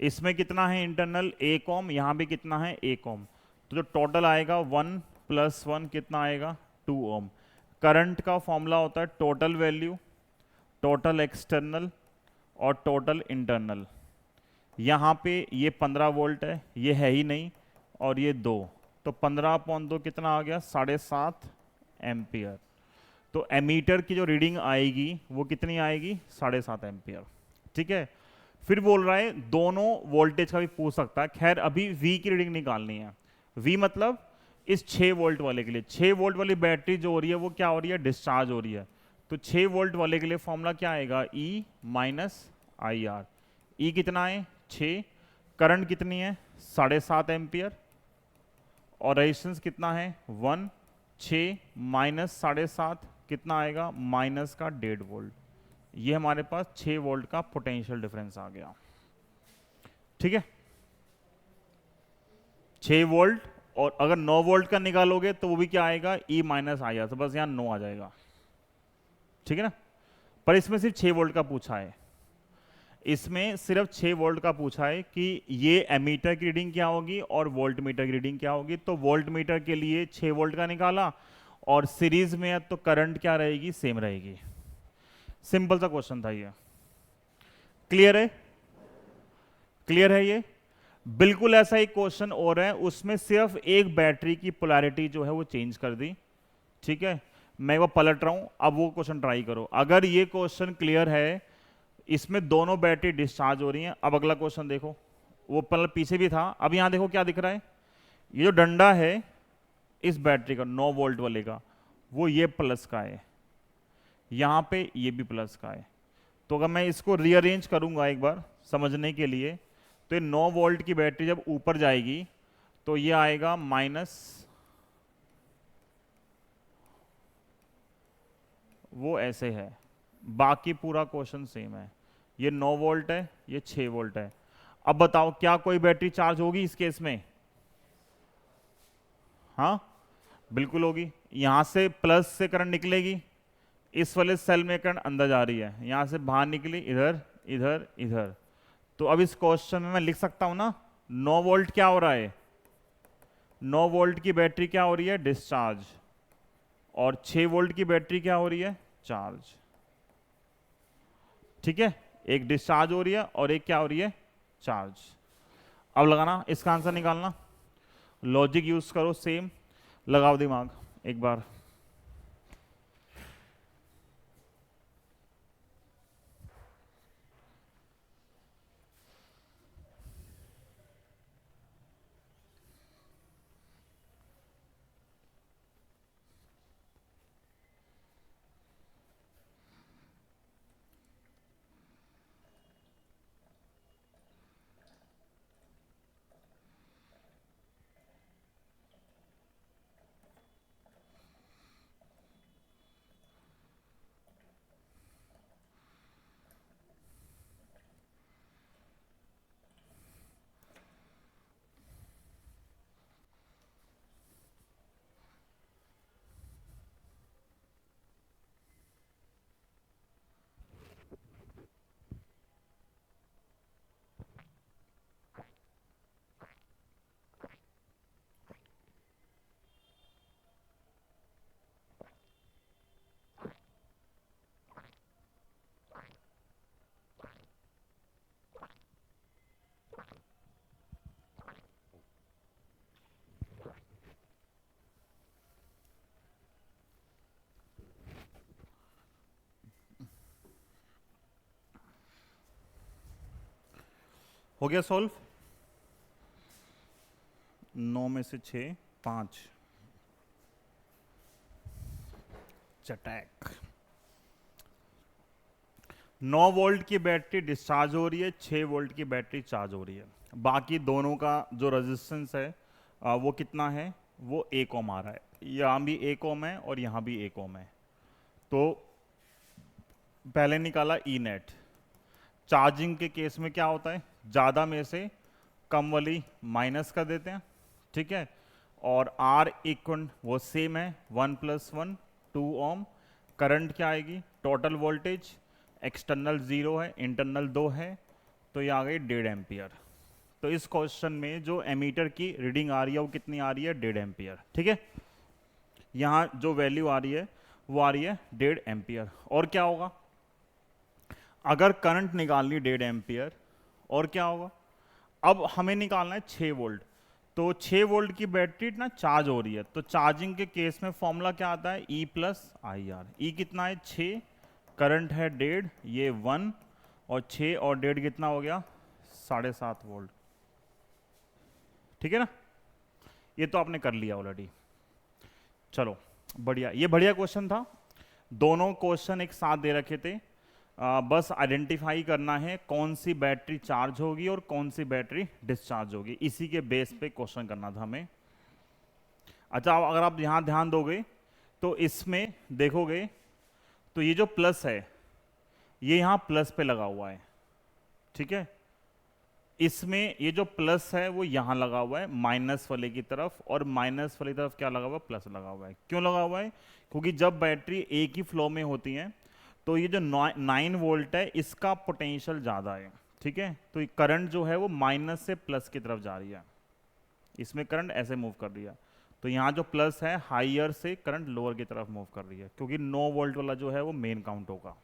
इसमें कितना है इंटरनल? 1 ओम, यहां भी कितना है? 1 ओम। तो जो टोटल आएगा 1 + 1 कितना आएगा? 2 ओम। करंट का फॉर्मूला होता है टोटल वैल्यू, टोटल एक्सटर्नल और टोटल इंटरनल। यहाँ पे ये 15 वोल्ट है, ये है ही नहीं, और ये 2, तो 15/2 कितना आ गया? 7.5 एम्पियर। तो एमीटर की जो रीडिंग आएगी वो कितनी आएगी? 7.5 एम्पियर। ठीक है, फिर बोल रहा है दोनों वोल्टेज का भी पूछ सकता है। खैर अभी V की रीडिंग निकालनी है। V मतलब इस 6 वोल्ट वाले के लिए, 6 वोल्ट वाली बैटरी जो हो रही है वो क्या हो रही है? डिस्चार्ज हो रही है। तो 6 वोल्ट वाले के लिए फॉर्मूला क्या आएगा? E - IR। E कितना है? 6। करंट कितनी है? 7.5 एम्पियर। और रेजिस्टेंस कितना है? 1। 6 - 7.5 कितना आएगा? माइनस का 1.5 वोल्ट। ये हमारे पास 6 वोल्ट का पोटेंशियल डिफरेंस आ गया। ठीक है, 6 वोल्ट, और अगर 9 वोल्ट का निकालोगे तो वो भी क्या आएगा? E - IR। तो बस यहां 9 आ जाएगा। ठीक है ना, पर इसमें सिर्फ 6 वोल्ट का पूछा है। इसमें सिर्फ 6 वोल्ट का पूछा है कि ये एमीटर की रीडिंग क्या होगी और वोल्ट मीटर की रीडिंग क्या होगी। तो वोल्ट मीटर के लिए 6 वोल्ट का निकाला, और सीरीज में है तो करंट क्या रहेगी, सेम रहेगी। सिंपल सा क्वेश्चन था ये। क्लियर है? क्लियर है ये? बिल्कुल ऐसा ही क्वेश्चन और है, उसमें सिर्फ एक बैटरी की पोलैरिटी जो है वो चेंज कर दी। ठीक है, मैं वो पलट रहा हूं, अब वो क्वेश्चन ट्राई करो। अगर ये क्वेश्चन क्लियर है, इसमें दोनों बैटरी डिस्चार्ज हो रही हैं। अब अगला क्वेश्चन देखो, वो पीछे भी था, अब यहां देखो क्या दिख रहा है। ये जो डंडा है इस बैटरी का 9 वोल्ट वाले का, वो ये प्लस का है, यहां पे ये भी प्लस का है। तो अगर मैं इसको रीअरेंज करूंगा एक बार समझने के लिए, तो ये 9 वोल्ट की बैटरी जब ऊपर जाएगी तो ये आएगा माइनस, वो ऐसे है। बाकी पूरा क्वेश्चन सेम है, ये 9 वोल्ट है, ये 6 वोल्ट है। अब बताओ क्या कोई बैटरी चार्ज होगी इस केस में? हाँ बिल्कुल होगी। यहां से प्लस से करंट निकलेगी, इस वाले सेल में करंट अंदर जा रही है, यहां से बाहर निकली इधर इधर इधर। तो अब इस क्वेश्चन में मैं लिख सकता हूं ना, 9 वोल्ट क्या हो रहा है, 9 वोल्ट की बैटरी क्या हो रही है, डिस्चार्ज, और 6 वोल्ट की बैटरी क्या हो रही है, चार्ज। ठीक है, एक डिस्चार्ज हो रही है और एक क्या हो रही है, चार्ज। अब लगाना, इसका आंसर निकालना, लॉजिक यूज करो, सेम लगाओ दिमाग एक बार। हो गया सॉल्व? 9 में से 6, 5 चटैक। 9 वोल्ट की बैटरी डिस्चार्ज हो रही है, 6 वोल्ट की बैटरी चार्ज हो रही है। बाकी दोनों का जो रेजिस्टेंस है वो कितना है, वो 1 ओम आ रहा है। यहाँ भी 1 ओम है और यहाँ भी 1 ओम है। तो पहले निकाला ई नेट। चार्जिंग के केस में क्या होता है, ज़्यादा में से कम वाली माइनस कर देते हैं। ठीक है, और आर इक्वल वो सेम है, 1 + 1 2 ओम। करंट क्या आएगी, टोटल वोल्टेज, एक्सटर्नल 0 है, इंटरनल 2 है, तो ये आ गई 1.5 एम्पियर। तो इस क्वेश्चन में जो एमीटर की रीडिंग आ रही है वो कितनी आ रही है, 1.5 एम्पियर। ठीक है, यहाँ जो वैल्यू आ रही है वो आ रही है 1.5 एम्पियर। और क्या होगा, अगर करंट निकालनी 1.5 एम्पियर, और क्या होगा, अब हमें निकालना है 6 वोल्ट। तो 6 वोल्ट की बैटरी ना चार्ज हो रही है, तो चार्जिंग के केस में फॉर्मूला क्या आता है, E + IR। ई कितना है, 6, करंट है 1.5, ये 1, और 6 और 1.5 कितना हो गया, 7.5 वोल्ट। ठीक है ना, ये तो आपने कर लिया ऑलरेडी। चलो बढ़िया, ये बढ़िया क्वेश्चन था। दोनों क्वेश्चन एक साथ दे रखे थे, बस आइडेंटिफाई करना है कौन सी बैटरी चार्ज होगी और कौन सी बैटरी डिस्चार्ज होगी, इसी के बेस पे क्वेश्चन करना था हमें। अच्छा, अगर आप यहाँ ध्यान दोगे तो इसमें देखोगे तो ये जो प्लस है ये यहाँ प्लस पे लगा हुआ है। ठीक है, इसमें ये जो प्लस है वो यहाँ लगा हुआ है माइनस वाले की तरफ, और माइनस वाली तरफ क्या लगा हुआ है, प्लस लगा हुआ है। क्यों लगा हुआ है, क्योंकि जब बैटरी एक ही फ्लो में होती है तो ये जो 9 वोल्ट है इसका पोटेंशियल ज़्यादा है, ठीक है। तो करंट जो है वो माइनस से प्लस की तरफ जा रही है, इसमें करंट ऐसे मूव कर रही है। तो यहाँ जो प्लस है हाइयर से करंट लोअर की तरफ मूव कर रही है, क्योंकि 9 वोल्ट वाला जो है वो मेन काउंट होगा,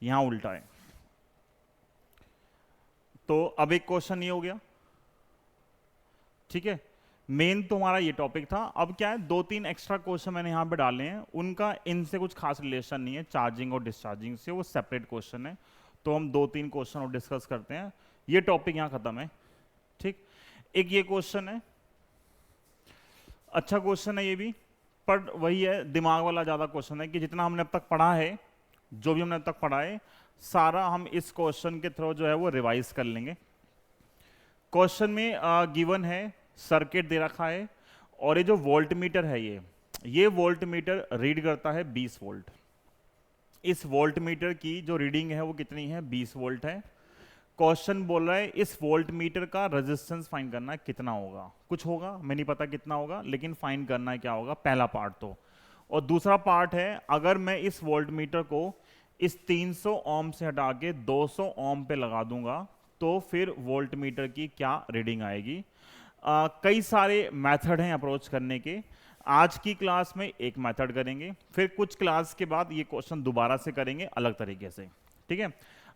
यहाँ उल्टा है। तो अब एक क्वेश्चन ये हो गया, ठीक है। मेन तो हमारा ये टॉपिक था। अब क्या है, 2-3 एक्स्ट्रा क्वेश्चन मैंने यहाँ पे डाले हैं, उनका इनसे कुछ खास रिलेशन नहीं है चार्जिंग और डिस्चार्जिंग से, वो सेपरेट क्वेश्चन है। तो हम 2-3 क्वेश्चन और डिस्कस करते हैं, ये टॉपिक यहाँ खत्म है, ठीक। एक ये क्वेश्चन है, अच्छा क्वेश्चन है ये भी, पर वही है दिमाग वाला ज़्यादा क्वेश्चन है कि जितना हमने अब तक पढ़ा है, जो भी हमने अब तक पढ़ा है सारा हम इस क्वेश्चन के थ्रू जो है वो रिवाइज कर लेंगे। क्वेश्चन में गिवन है सर्किट दे रखा है, और ये जो वोल्ट मीटर है ये वोल्ट मीटर रीड करता है 20 वोल्ट। इस वोल्ट मीटर की जो रीडिंग है वो कितनी है, 20 वोल्ट है। क्वेश्चन बोल रहा है इस वोल्ट मीटर का रेजिस्टेंस फाइंड करना है, कितना होगा, कुछ होगा, मैं नहीं पता कितना होगा, लेकिन फाइंड करना है क्या होगा, पहला पार्ट तो। और दूसरा पार्ट है, अगर मैं इस वोल्ट मीटर को इस 300 ओम से हटा के 200 ओम पे लगा दूंगा तो फिर वोल्ट मीटर की क्या रीडिंग आएगी। कई सारे मेथड हैं अप्रोच करने के, आज की क्लास में एक मेथड करेंगे, फिर कुछ क्लास के बाद ये क्वेश्चन दोबारा से करेंगे अलग तरीके से, ठीक है।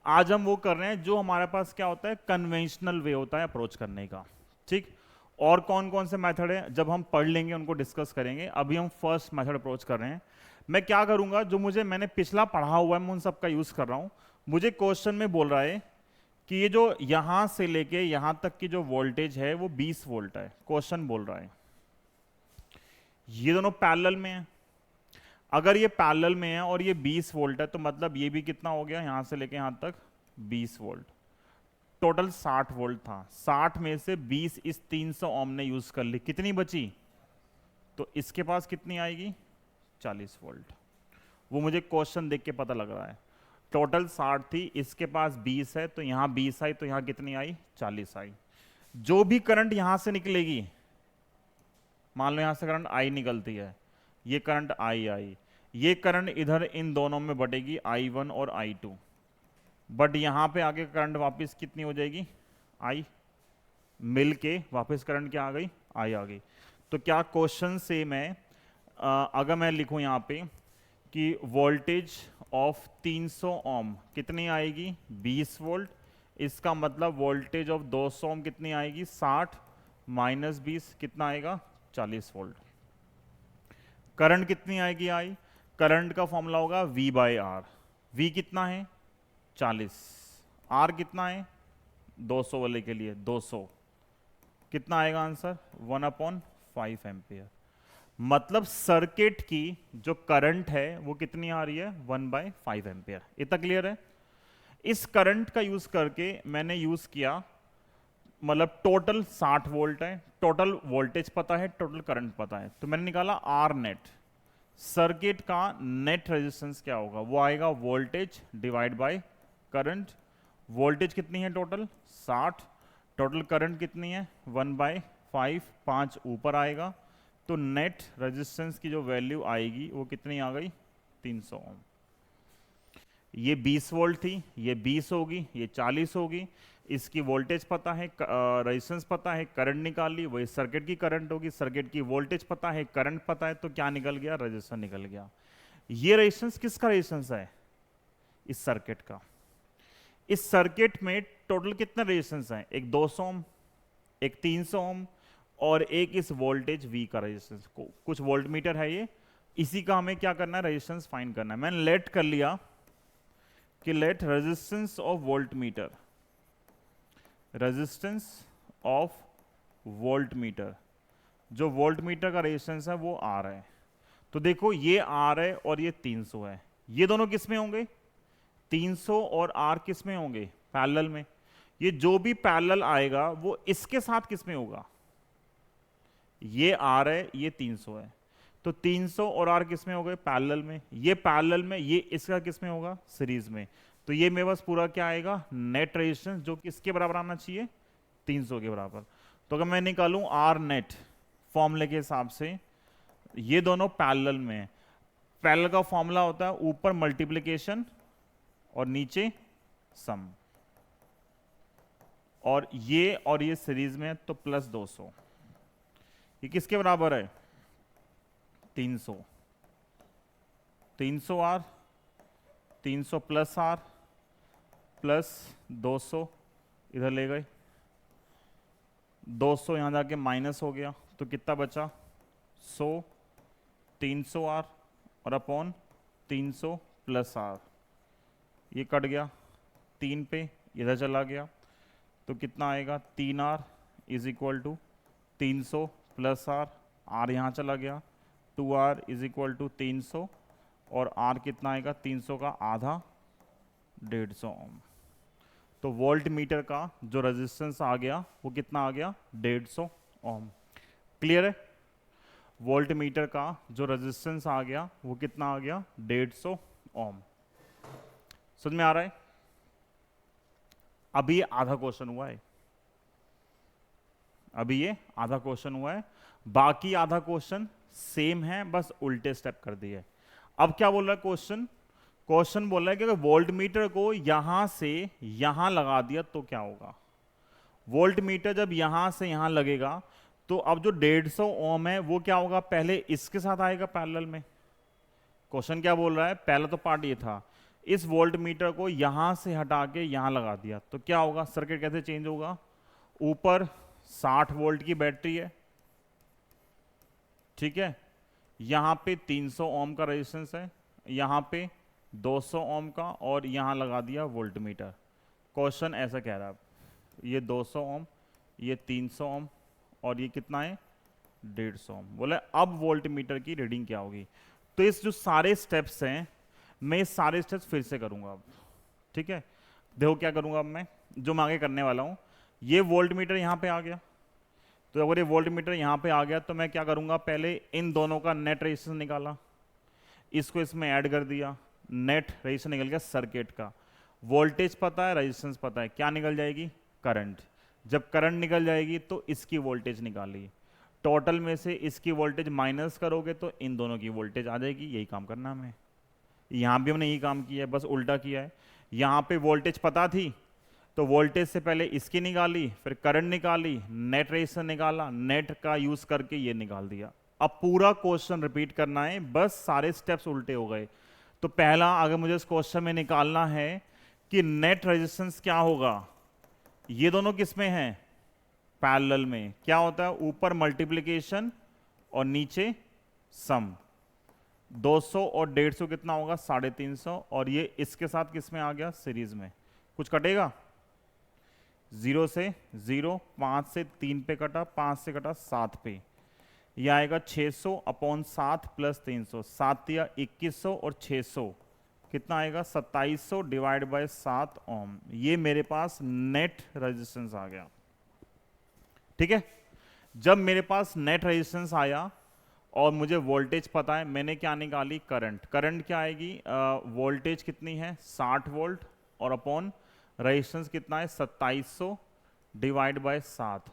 आज हम वो कर रहे हैं जो हमारे पास क्या होता है, कन्वेंशनल वे होता है अप्रोच करने का, ठीक। और कौन कौन से मेथड है जब हम पढ़ लेंगे उनको डिस्कस करेंगे, अभी हम फर्स्ट मेथड अप्रोच कर रहे हैं। मैं क्या करूंगा, जो मैंने पिछला पढ़ा हुआ है मैं उन सबका यूज कर रहा हूं। मुझे क्वेश्चन में बोल रहा है कि ये जो यहां से लेके यहां तक की जो वोल्टेज है वो 20 वोल्ट है, क्वेश्चन बोल रहा है ये दोनों पैरेलल में है। अगर ये पैरेलल में है और ये 20 वोल्ट है तो मतलब ये भी कितना हो गया, यहां से लेके यहां तक 20 वोल्ट, टोटल 60 वोल्ट था। 60 में से 20 इस 300 ओम ने यूज कर ली, कितनी बची, तो इसके पास कितनी आएगी, 40 वोल्ट। वो मुझे क्वेश्चन देख के पता लग रहा है, टोटल 60 थी, इसके पास 20 है, तो यहां 20 आई तो यहां कितनी आई, 40 आई। जो भी करंट यहां से निकलेगी, मान लो यहां से करंट आई निकलती है, ये करंट आई, ये करंट इधर इन दोनों में बटेगी I1 और I2, बट यहां पे आगे करंट वापस कितनी हो जाएगी, I, मिल के वापस करंट क्या आ गई, I आ गई। तो क्या क्वेश्चन से मैं अगर मैं लिखूं यहां पे कि वोल्टेज ऑफ 300 ओम कितनी आएगी, 20 वोल्ट, इसका मतलब वोल्टेज ऑफ 200 ओम कितनी आएगी, 60 माइनस 20 कितना आएगा, 40 वोल्ट। करंट कितनी आएगी, आई, करंट का फॉर्मूला होगा V बाई आर। V कितना है, 40, R कितना है, 200 वाले के लिए 200, कितना आएगा आंसर, 1/5 एम्पियर। मतलब सर्किट की जो करंट है वो कितनी आ रही है, 1/5 एम्पियर। इतना क्लियर है। इस करंट का यूज करके मैंने यूज किया, मतलब टोटल 60 वोल्ट है, टोटल वोल्टेज पता है, टोटल करंट पता है, तो मैंने निकाला आर नेट। सर्किट का नेट रेजिस्टेंस क्या होगा, वो आएगा voltage divide by current. Voltage कितनी है टोटल 60, टोटल करंट कितनी है 1/5, 5 ऊपर आएगा, तो नेट रेजिस्टेंस की जो वैल्यू आएगी वो कितनी आ गई, 300 ओम। ये 20 वोल्ट थी, ये 20 होगी, ये 40 होगी। इसकी वोल्टेज पता है, रेजिस्टेंस पता है, करंट निकाल ली, वही सर्किट की करंट होगी, सर्किट की वोल्टेज पता है, करंट पता है, तो क्या निकल गया, रेजिस्टेंस निकल गया। ये रेजिस्टेंस किसका रेजिस्टेंस है, इस सर्किट का। इस सर्किट में टोटल कितने रेजिस्टेंस हैं, एक 200 ओम, एक 300 ओम, और एक इस वोल्टेज V का रेजिस्टेंस। को कुछ वोल्ट मीटर है ये, इसी का हमें क्या करना है, रेजिस्टेंस फाइंड करना है। मैंने लेट कर लिया कि let resistance of voltmeter, resistance of voltmeter, जो वोल्ट मीटर का रेजिस्टेंस है वो R है। तो देखो ये R है और ये 300 है, ये दोनों किस में होंगे, 300 और R किस में होंगे, पैरेलल में। ये जो भी पैरेलल आएगा वो इसके साथ किस में होगा, ये R है, ये 300 है, तो 300 और R किस में हो गए, पैरेलल में। ये पैरेलल में, ये इसका किस में होगा, सीरीज में। तो ये मेरे पास पूरा क्या आएगा, नेट रेजिस्टेंस, जो किसके बराबर आना चाहिए, 300 के बराबर। तो अगर मैं निकालूं R नेट फॉर्मूले के हिसाब से, ये दोनों पैरेलल में, पैरेलल का फॉर्मूला होता है ऊपर मल्टीप्लिकेशन और नीचे सम, और ये सीरीज में है तो प्लस 200। ये किसके बराबर है? 300। 300 आर, 300 प्लस आर प्लस 200 इधर ले गए, 200 यहां जाके माइनस हो गया तो कितना बचा? 100, 300 आर और अपॉन 300 प्लस आर, ये कट गया 3 पे, इधर चला गया तो कितना आएगा? 3R is equal to 300 plus R, R यहाँ चला गया, 2R इज इक्वल टू 300 और आर कितना आएगा? 300 का आधा, 150 ओम। तो वोल्ट मीटर का जो रेजिस्टेंस आ गया वो कितना आ गया? 150 ओम। क्लियर है? वोल्ट मीटर का जो रेजिस्टेंस आ गया वो कितना आ गया? 150 ओम। समझ में आ रहा है? अभी ये आधा क्वेश्चन हुआ है, अभी ये आधा क्वेश्चन हुआ है, बाकी आधा क्वेश्चन सेम है, बस उल्टे स्टेप कर दिए। अब क्या बोल रहा है क्वेश्चन? क्वेश्चन बोल रहा है कि अगर वोल्ट मीटर को यहां से यहां लगा दिया तो क्या होगा? वोल्ट मीटर जब यहां से यहां लगेगा तो अब जो 150 ओम है वो क्या होगा? पहले इसके साथ आएगा पैरेलल में। क्वेश्चन क्या बोल रहा है? पहला तो पार्ट ये था, इस वोल्ट मीटर को यहां से हटा के यहां लगा दिया तो क्या होगा? सर्किट कैसे चेंज होगा? ऊपर 60 वोल्ट की बैटरी है, ठीक है, यहां पे 300 ओम का रेजिस्टेंस है, यहां पे 200 ओम का, और यहां लगा दिया वोल्ट मीटर। क्वेश्चन ऐसा कह रहा है, ये 200 ओम, ये 300 ओम और ये कितना है? 150 ओम। बोले अब वोल्ट मीटर की रीडिंग क्या होगी? तो इस जो सारे स्टेप्स हैं मैं ये सारे स्टेप्स फिर से करूंगा अब, ठीक है। देखो क्या करूंगा अब मैं, जो मैं आगे करने वाला हूं, ये वोल्ट मीटर यहां पे आ गया, तो अगर ये वोल्ट मीटर यहां पे आ गया तो मैं क्या करूंगा? पहले इन दोनों का नेट रेजिस्टेंस निकाला, इसको इसमें ऐड कर दिया, नेट रेजिस्टेंस निकल गया सर्किट का। वोल्टेज पता है, रेजिस्टेंस पता है, क्या निकल जाएगी? करंट। जब करंट निकल जाएगी तो इसकी वोल्टेज निकाली, टोटल में से इसकी वोल्टेज माइनस करोगे तो इन दोनों की वोल्टेज आ जाएगी। यही काम करना हमें, यहां भी हमने यही काम किया है, बस उल्टा किया है। यहां पे वोल्टेज पता थी तो वोल्टेज से पहले इसकी निकाली, फिर करंट निकाली, नेट रेजिस्टेंस निकाला, नेट का यूज करके ये निकाल दिया। अब पूरा क्वेश्चन रिपीट करना है, बस सारे स्टेप्स उल्टे हो गए। तो पहला, अगर मुझे इस क्वेश्चन में निकालना है कि नेट रेजिस्टेंस क्या होगा, ये दोनों किस में है? पैरेलल में। क्या होता है? ऊपर मल्टीप्लिकेशन और नीचे सम। 200 और 150 कितना होगा? 350, और ये इसके साथ किस में आ गया? सीरीज में। कुछ कटेगा? 0 से 0, 5 से 3 पे कटा, 5 से कटा 7 पे, ये आएगा 600 अपॉन 7 प्लस 300, 7 या 2100 और 600 कितना आएगा? 2700 डिवाइड बाय 7 ओम। ये मेरे पास नेट रेजिस्टेंस आ गया, ठीक है। जब मेरे पास नेट रेजिस्टेंस आया और मुझे वोल्टेज पता है, मैंने क्या निकाली? करंट। करंट क्या आएगी? वोल्टेज कितनी है? 60 वोल्ट, और अपॉन रेजिस्टेंस कितना है? 2700 डिवाइड बाय 7,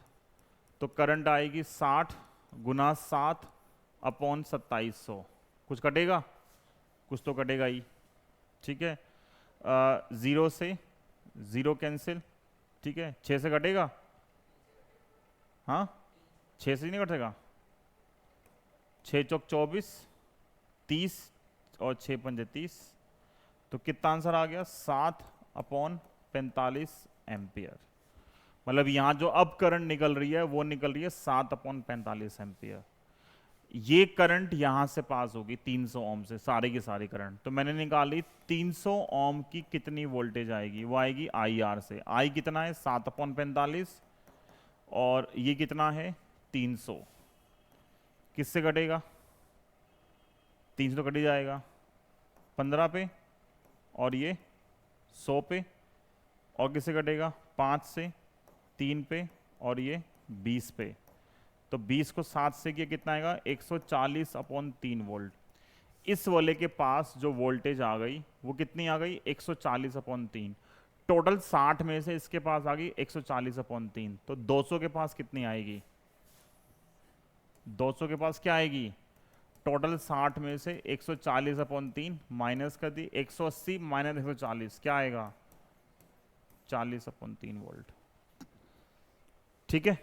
तो करंट आएगी 60 गुना 7 अपॉन 2700। कुछ कटेगा? कुछ तो कटेगा ही, ठीक है। 0 से 0 कैंसिल, ठीक है। 6 से कटेगा? हाँ, 6 से नहीं कटेगा। 6 चौक 24, 30 और 6 पंजे 30, तो कितना आंसर आ गया? 7 अपॉन 45 एम्पियर। मतलब यहां जो अब करंट निकल रही है वो निकल रही है 7 अपॉन 45 एम्पियर। ये करंट यहां से पास होगी 300 ओम से, सारे की सारी करंट। तो मैंने निकाली 300 ओम की कितनी वोल्टेज आएगी? वो आएगी आई आर से। आई कितना है? 7 अपॉन 45, और ये कितना है? 300। किससे कटेगा? 300 तो कट ही जाएगा 15 पे, और ये 100 पे, और किससे कटेगा? 5 से, 3 पे, और ये 20 पे। तो 20 को 7 से किया कितना आएगा? 140 अपॉन 3 वोल्ट। इस वाले के पास जो वोल्टेज आ गई वो कितनी आ गई? 140 अपॉन 3। टोटल 60 में से इसके पास आ गई 140 अपॉन 3, तो 200 के पास कितनी आएगी? 200 के पास क्या आएगी? टोटल 60 में से 140/3 माइनस कर दी, 180 माइनस 140 क्या आएगा, 40/3 वोल्ट। ठीक है,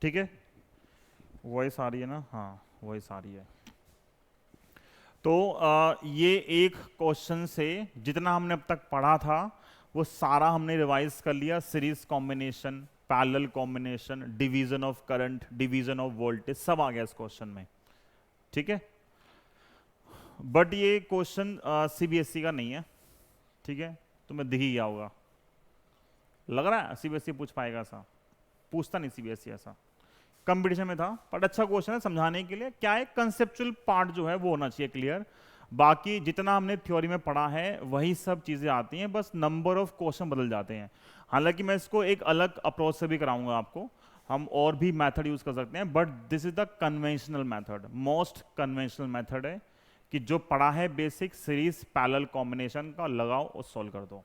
ठीक है, वही सारी है ना, हाँ वही सारी है। तो ये एक क्वेश्चन से जितना हमने अब तक पढ़ा था वो सारा हमने रिवाइज कर लिया। Series combination, parallel combination, division of current, division of voltage, सब आ गया इस क्वेश्चन में। ठीक है, बट ये क्वेश्चन सीबीएसई का नहीं है, ठीक है, तुम्हें दिख ही गया होगा, लग रहा है सीबीएसई पूछ पाएगा ऐसा, पूछता नहीं सीबीएसई ऐसा, कंपटीशन में था, बट अच्छा क्वेश्चन है समझाने के लिए। क्या है, कंसेप्चुअल पार्ट जो है वो होना चाहिए क्लियर, बाकी जितना हमने थ्योरी में पढ़ा है वही सब चीजें आती हैं, बस नंबर ऑफ क्वेश्चन बदल जाते हैं। हालांकि मैं इसको एक अलग अप्रोच से भी कराऊंगा आपको, हम और भी मेथड यूज कर सकते हैं, but this is the conventional method, most conventional method है कि जो पढ़ा है बेसिक सीरीज पैरेलल कॉम्बिनेशन का लगाओ और सॉल्व कर दो।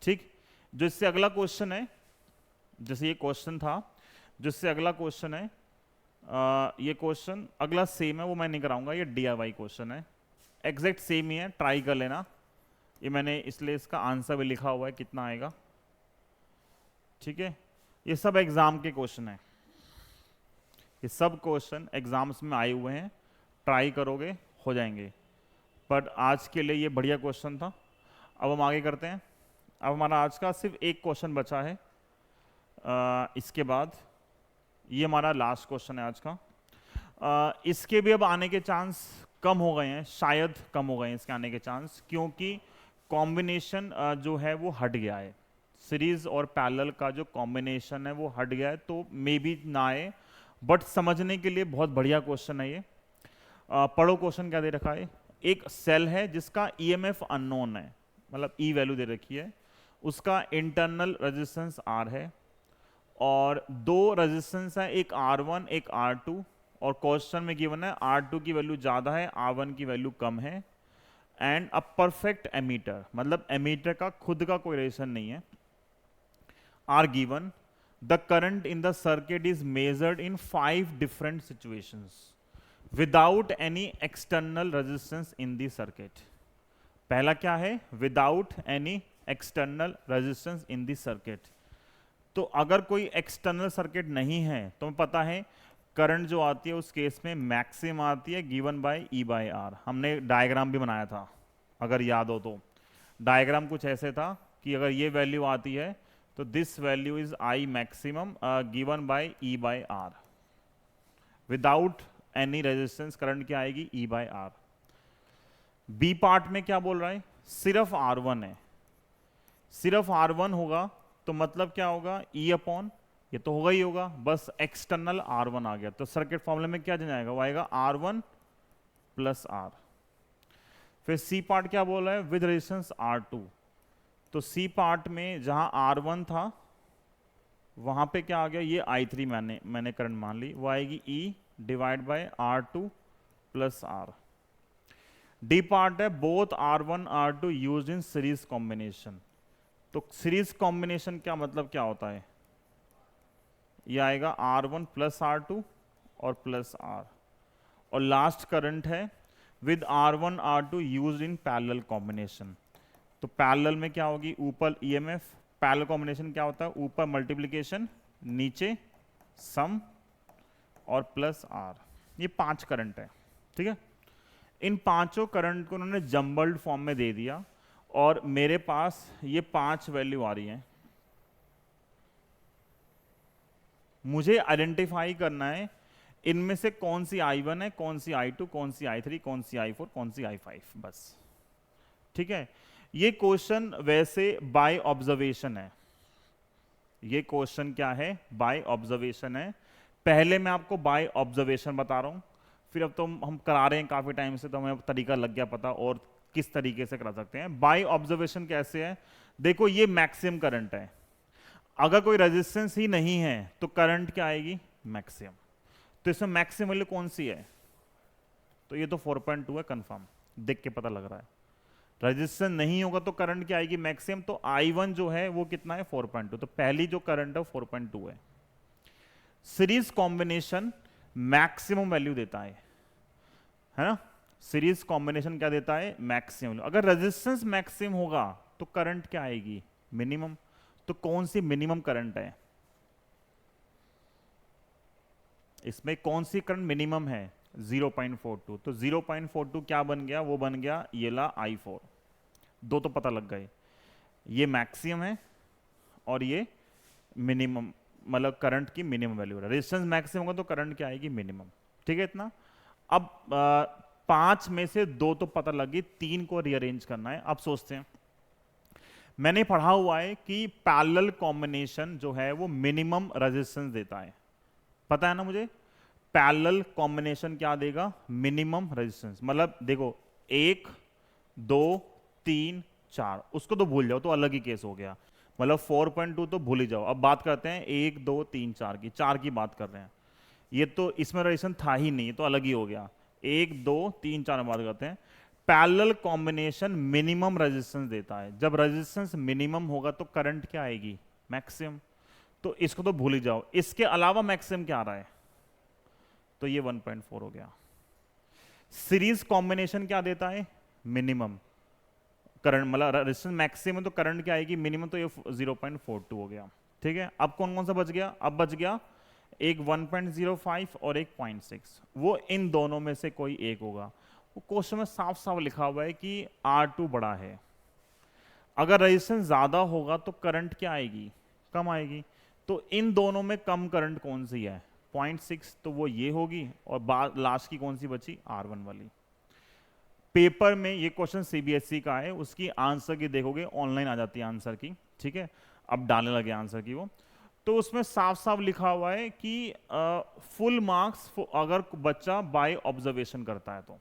ठीक, जो इससे अगला क्वेश्चन है, जैसे ये क्वेश्चन था, जिससे अगला क्वेश्चन है, ये क्वेश्चन अगला सेम है, वो मैं नहीं कराऊंगा, ये DIY क्वेश्चन है, एग्जैक्ट सेम ही है, ट्राई कर लेना। ये मैंने इसलिए इसका आंसर भी लिखा हुआ है कितना आएगा। ठीक है, ये सब एग्जाम के क्वेश्चन है, ये सब क्वेश्चन एग्जाम्स में आए हुए हैं, ट्राई करोगे हो जाएंगे। बट आज के लिए ये बढ़िया क्वेश्चन था। अब हम आगे करते हैं। अब हमारा आज का सिर्फ एक क्वेश्चन बचा है, इसके बाद ये हमारा लास्ट क्वेश्चन है आज का। इसके भी अब आने के चांस कम हो गए हैं, शायद कम हो गए हैं इसके आने के चांस, क्योंकि कॉम्बिनेशन जो है वो हट गया है, सीरीज और पैरेलल का जो कॉम्बिनेशन है वो हट गया है, तो मे बी ना आए, बट समझने के लिए बहुत बढ़िया क्वेश्चन है ये। पढ़ो क्वेश्चन क्या दे रखा है। एक सेल है जिसका EMF अननोन है, मतलब E वैल्यू दे रखी है, उसका इंटरनल रेजिस्टेंस R है, और दो रेजिस्टेंस है, एक R1 एक R2, और क्वेश्चन में गिवन है R2 की वैल्यू ज़्यादा है, R1 की वैल्यू कम है, एंड अ परफेक्ट एमीटर, मतलब एमीटर का खुद का कोई रेजिस्टेंस नहीं है, R given. The current in the circuit is measured in 5 different situations without any external resistance in the circuit. पहला क्या है, without any external resistance in the circuit. तो अगर कोई एक्सटर्नल सर्किट नहीं है तो पता है करंट जो आती है उस केस में मैक्सिमम आती है गिवन बाय E/R। हमने डायग्राम भी बनाया था, अगर याद हो तो। डायग्राम कुछ ऐसे था कि अगर ये वैल्यू आती है तो this value is I maximum given by E/R। Without any resistance current क्या आएगी, E/R। बी पार्ट में क्या बोल रहा है, सिर्फ R1 है, सिर्फ R1 होगा तो मतलब क्या होगा, E/, ये तो होगा ही होगा, बस एक्सटर्नल R1 आ गया, तो सर्किट फॉर्मूले में क्या जाएगा, वो आएगा R1 + R। फिर सी पार्ट क्या बोल रहा है, विद रेजिस्टेंस R2, तो सी पार्ट में जहां R1 था वहां पे क्या आ गया, ये I3 मैंने करंट मान ली, वो आएगी E/R2 + R। डी पार्ट है both R1 R2 used in series combination, तो सीरीज कॉम्बिनेशन क्या मतलब क्या होता है, ये आएगा R1 + R2 और +R। और लास्ट करंट है with R1 R2 used in parallel combination, तो पैरेलल में क्या होगी, ऊपर EMF, पैरेलल कॉम्बिनेशन क्या होता है, ऊपर मल्टीप्लिकेशन नीचे सम और +R। ये 5 करंट है, ठीक है। इन पांचों करंट को उन्होंने जम्बल्ड फॉर्म में दे दिया, और मेरे पास ये 5 वैल्यू आ रही हैं। मुझे आइडेंटिफाई करना है इनमें से कौन सी I1 है, कौन सी I2, कौन सी I3, कौन सी I4, कौन सी I5, बस, ठीक है। ये क्वेश्चन वैसे बाय ऑब्जर्वेशन है, ये क्वेश्चन क्या है, बाय ऑब्जर्वेशन है। पहले मैं आपको बाय ऑब्जर्वेशन बता रहा हूं, फिर अब तो हम करा रहे हैं काफी टाइम से, तो हमें तरीका लग गया पता और किस तरीके से करा सकते हैं। बाय ऑब्जर्वेशन कैसे है, देखो ये मैक्सिमम करंट है, अगर कोई रेजिस्टेंस ही नहीं है तो करंट क्या आएगी, मैक्सिमम। तो इसमें मैक्सिमम वैल्यू कौन सी है, तो ये तो 4.2 है, कंफर्म देख के पता लग रहा है। रेजिस्टेंस नहीं होगा तो करंट क्या आएगी, मैक्सिमम, तो I1 जो है वो कितना है, 4.2, तो पहली जो करंट है 4.2 है। सीरीज कॉम्बिनेशन मैक्सिमम वैल्यू देता है, है ना। सीरीज कॉम्बिनेशन क्या देता है, मैक्सिमम। अगर रेजिस्टेंस मैक्सिमम होगा तो करंट क्या आएगी, मिनिमम। तो कौन सी मिनिमम करंट है इसमें, कौन सी करंट मिनिमम है, 0.42। तो 0.42 क्या बन गया, वो बन गया ये ला I4। दो तो पता लग गए, ये मैक्सिमम है और ये मिनिमम, मतलब करंट की मिनिमम वैल्यू है। रेजिस्टेंस मैक्सिमम होगा तो करंट क्या आएगी, मिनिमम। ठीक है इतना। अब 5 में से 2 तो पता लगी, 3 को रीअरेंज करना है। अब सोचते हैं, मैंने पढ़ा हुआ है कि पैरेलल कॉम्बिनेशन जो है वो मिनिमम रेजिस्टेंस देता है, पता है ना मुझे। पैरेलल कॉम्बिनेशन क्या देगा, मिनिमम रेजिस्टेंस। मतलब देखो 1 2 3 4, उसको तो भूल जाओ, तो अलग ही केस हो गया। मतलब 4.2 तो भूल ही जाओ। अब बात करते हैं 1 2 3 4 की, 4 की बात कर रहे हैं। ये तो इसमें रेजिस्टेंस था ही नहीं, तो अलग ही हो गया। 1 2 3 4 में बात करते हैं। पैरेलल कॉम्बिनेशन मिनिमम रेजिस्टेंस देता है। जब रेजिस्टेंस मिनिमम होगा तो करंट क्या आएगी, मैक्सिमम। तो इसको तो भूल ही जाओ। इसके अलावा मैक्सिमम क्या आ रहा है, तो ये 1.4 हो गया। सीरीज कॉम्बिनेशन क्या देता है, मिनिमम करंट, मतलब रेजिस्टेंस मैक्सिमम तो करंट क्या आएगी, मिनिमम। तो ये 0.42 हो गया। ठीक है। अब कौन कौन सा बच गया, अब बच गया एक 1.05 और एक 0.6। वो इन दोनों में से कोई एक होगा। वो क्वेश्चन में साफ साफ लिखा हुआ है कि R2 बड़ा है। अगर रेजिस्टेंस ज्यादा होगा तो करंट क्या आएगी, कम आएगी। तो इन दोनों में कम करंट कौन सी है, 0.6, तो वो ये होगी। और लास्ट की कौन सी बची, R1 वाली। पेपर में ये क्वेश्चन CBSE का है, उसकी आंसर की देखोगे ऑनलाइन आ जाती है आंसर की। ठीक है, अब डालने लगे आंसर की वो। तो उसमें साफ साफ लिखा हुआ है कि फुल मार्क्स अगर बच्चा बाय ऑब्जर्वेशन करता है तो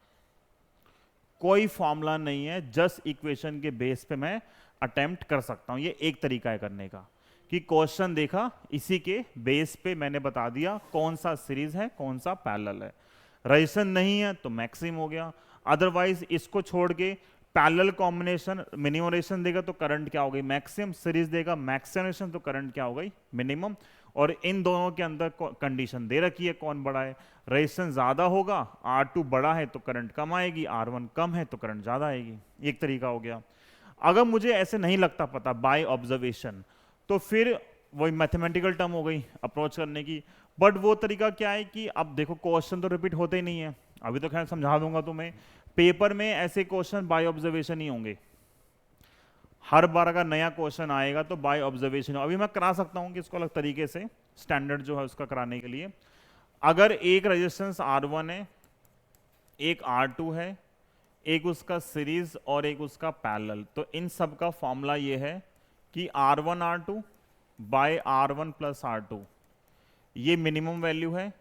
कोई फॉर्मूला नहीं है, जस्ट इक्वेशन के बेस पे मैं अटेम्प्ट कर सकता हूं। ये एक तरीका है करने का, कि क्वेश्चन देखा, इसी के बेस पे मैंने बता दिया कौन सा सीरीज है कौन सा पैरेलल है। रेजिस्टेंस नहीं है तो मैक्सिमम हो गया। अदरवाइज इसको छोड़ के पैरेलल कॉम्बिनेशन मिनिमम रेजिस्टेंस देगा तो करंट क्या हो गई, मैक्सिमम। सीरीज देगा मैक्सिमम रेजिस्टेंस तो करंट क्या हो गई, मिनिमम। और इन दोनों के अंदर कंडीशन दे रखी है कौन बड़ा है। रेजिस्टेंस ज्यादा होगा, R2 बड़ा है तो करंट कम आएगी, R1 कम है तो करंट ज्यादा आएगी। एक तरीका हो गया। अगर मुझे ऐसे नहीं लगता पता बाय ऑब्जर्वेशन, तो फिर वही मैथमेटिकल टर्म हो गई अप्रोच करने की। बट वो तरीका क्या है कि अब देखो क्वेश्चन तो रिपीट होते ही नहीं है। अभी तो खैर समझा दूंगा तुम्हें, पेपर में ऐसे क्वेश्चन बाय ऑब्जर्वेशन ही होंगे। हर बार अगर नया क्वेश्चन आएगा तो बाय ऑब्जर्वेशन। अभी मैं करा सकता हूं कि इसको अलग तरीके से, स्टैंडर्ड जो है उसका कराने के लिए। अगर एक रेजिस्टेंस R1 है, एक R2 है, एक उसका सीरीज और एक उसका पैरेलल, तो इन सब का फॉर्मूला ये है कि R1 R2 bye R1 plus R2, ये मिनिमम वैल्यू है।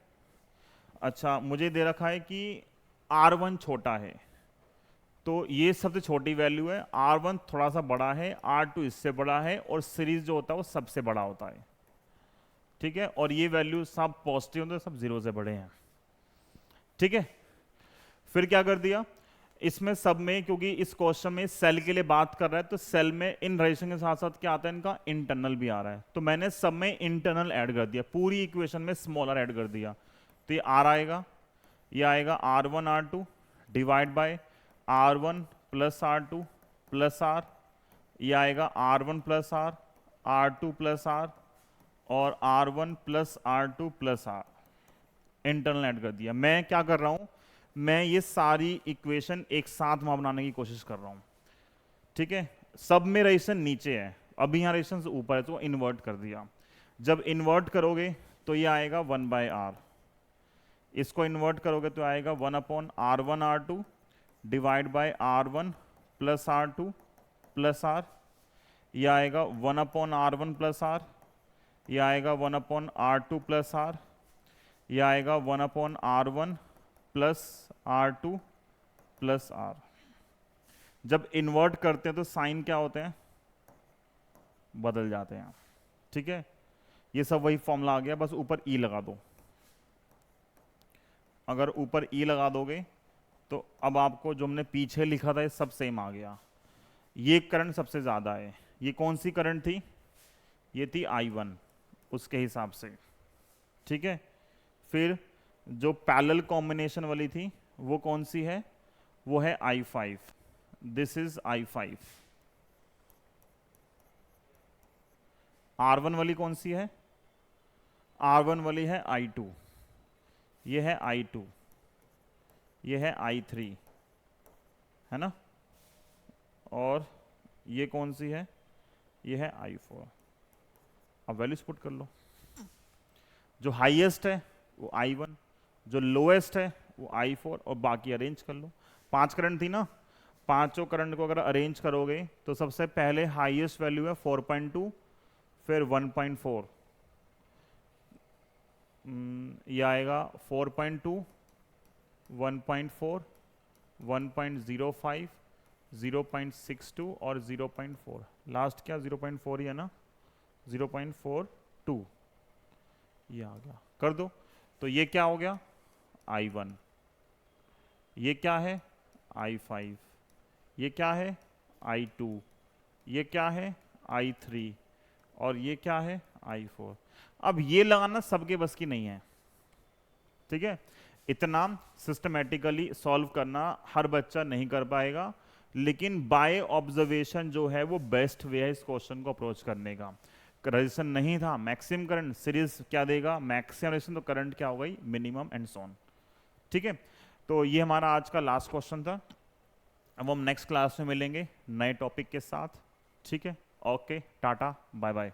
अच्छा, मुझे दे रखा है कि R1 छोटा है, तो ये सबसे छोटी वैल्यू है। R1 थोड़ा सा बड़ा है, R2 इससे बड़ा है, और सीरीज जो होता है वो सबसे बड़ा होता है। ठीक है, और ये वैल्यू सब पॉजिटिव होते हैं, सब जीरो से बड़े हैं। ठीक है, फिर क्या कर दिया इसमें सब में, क्योंकि इस क्वेश्चन में सेल के लिए बात कर रहा है, तो सेल में इन रेजिस्टेंस के साथ साथ क्या आता है, इनका इंटरनल भी आ रहा है। तो मैंने सब में इंटरनल ऐड कर दिया, पूरी इक्वेशन में स्मॉलर ऐड कर दिया। तो ये R आएगा, ये आएगा R1 R2 divide by R1 plus R2 plus R, ये आएगा R1 plus R, R2 plus R, और R1 plus R2 plus R। Internal add कर दिया। मैं क्या कर रहा हूं, मैं ये सारी इक्वेशन एक साथ वहां बनाने की कोशिश कर रहा हूं। ठीक है, सब में रेजिस्टेंस नीचे है, अभी यहाँ रेजिस्टेंस ऊपर है, तो इन्वर्ट कर दिया। जब इन्वर्ट करोगे तो ये आएगा 1/R, इसको इन्वर्ट करोगे तो आएगा 1/R1 R2 divide by R1 plus R2 plus R, यह आएगा 1/R1 प्लस R, यह आएगा 1/R2 प्लस R, यह आएगा 1/R1 plus R2 plus R। जब इन्वर्ट करते हैं तो साइन क्या होते हैं, बदल जाते हैं। ठीक है, ये सब वही फॉर्मूला आ गया, बस ऊपर E लगा दो। अगर ऊपर E लगा दोगे तो अब आपको जो हमने पीछे लिखा था ये सब सेम आ गया। ये करंट सबसे ज्यादा है। ये कौन सी करंट थी, ये थी I1 उसके हिसाब से। ठीक है, फिर जो पैरेलल कॉम्बिनेशन वाली थी वो कौन सी है? वो है I5। This is I5। R1 वाली कौन सी है? R1 वाली है I2। ये है I2। ये है I3, है ना? और ये कौन सी है? ये है I4। अब वैल्यूज पुट कर लो। जो हाईएस्ट है वो I1, जो लोएस्ट है वो I4, और बाकी अरेंज कर लो। 5 करंट थी ना, पांचों करंट को अगर अरेंज करोगे तो सबसे पहले हाईएस्ट वैल्यू है 4.2, फिर 1.4, ये आएगा 4.2, 1.4, 1.05, 0.62 और 0.4। लास्ट क्या 0.4 ही है ना, 0.42 ये आ गया। कर दो तो ये क्या हो गया? I1। ये क्या है? I5। ये क्या है? I2। ये क्या है? I3। और ये क्या है? I4। अब ये लगाना सबके बस की नहीं है, ठीक है? इतना सिस्टमेटिकली सॉल्व करना हर बच्चा नहीं कर पाएगा, लेकिन बाय ऑब्जर्वेशन जो है वो बेस्ट वे है इस क्वेश्चन को अप्रोच करने का। रजिस्टेंस नहीं था, मैक्सिमम करंट, सीरीज क्या देगा? मैक्सिमम रजिस्टेंस, तो करंट क्या हो गई? मिनिमम एंड सोन। ठीक है, तो ये हमारा आज का लास्ट क्वेश्चन था। अब हम नेक्स्ट क्लास में मिलेंगे नए टॉपिक के साथ। ठीक है, ओके, टाटा, बाय बाय।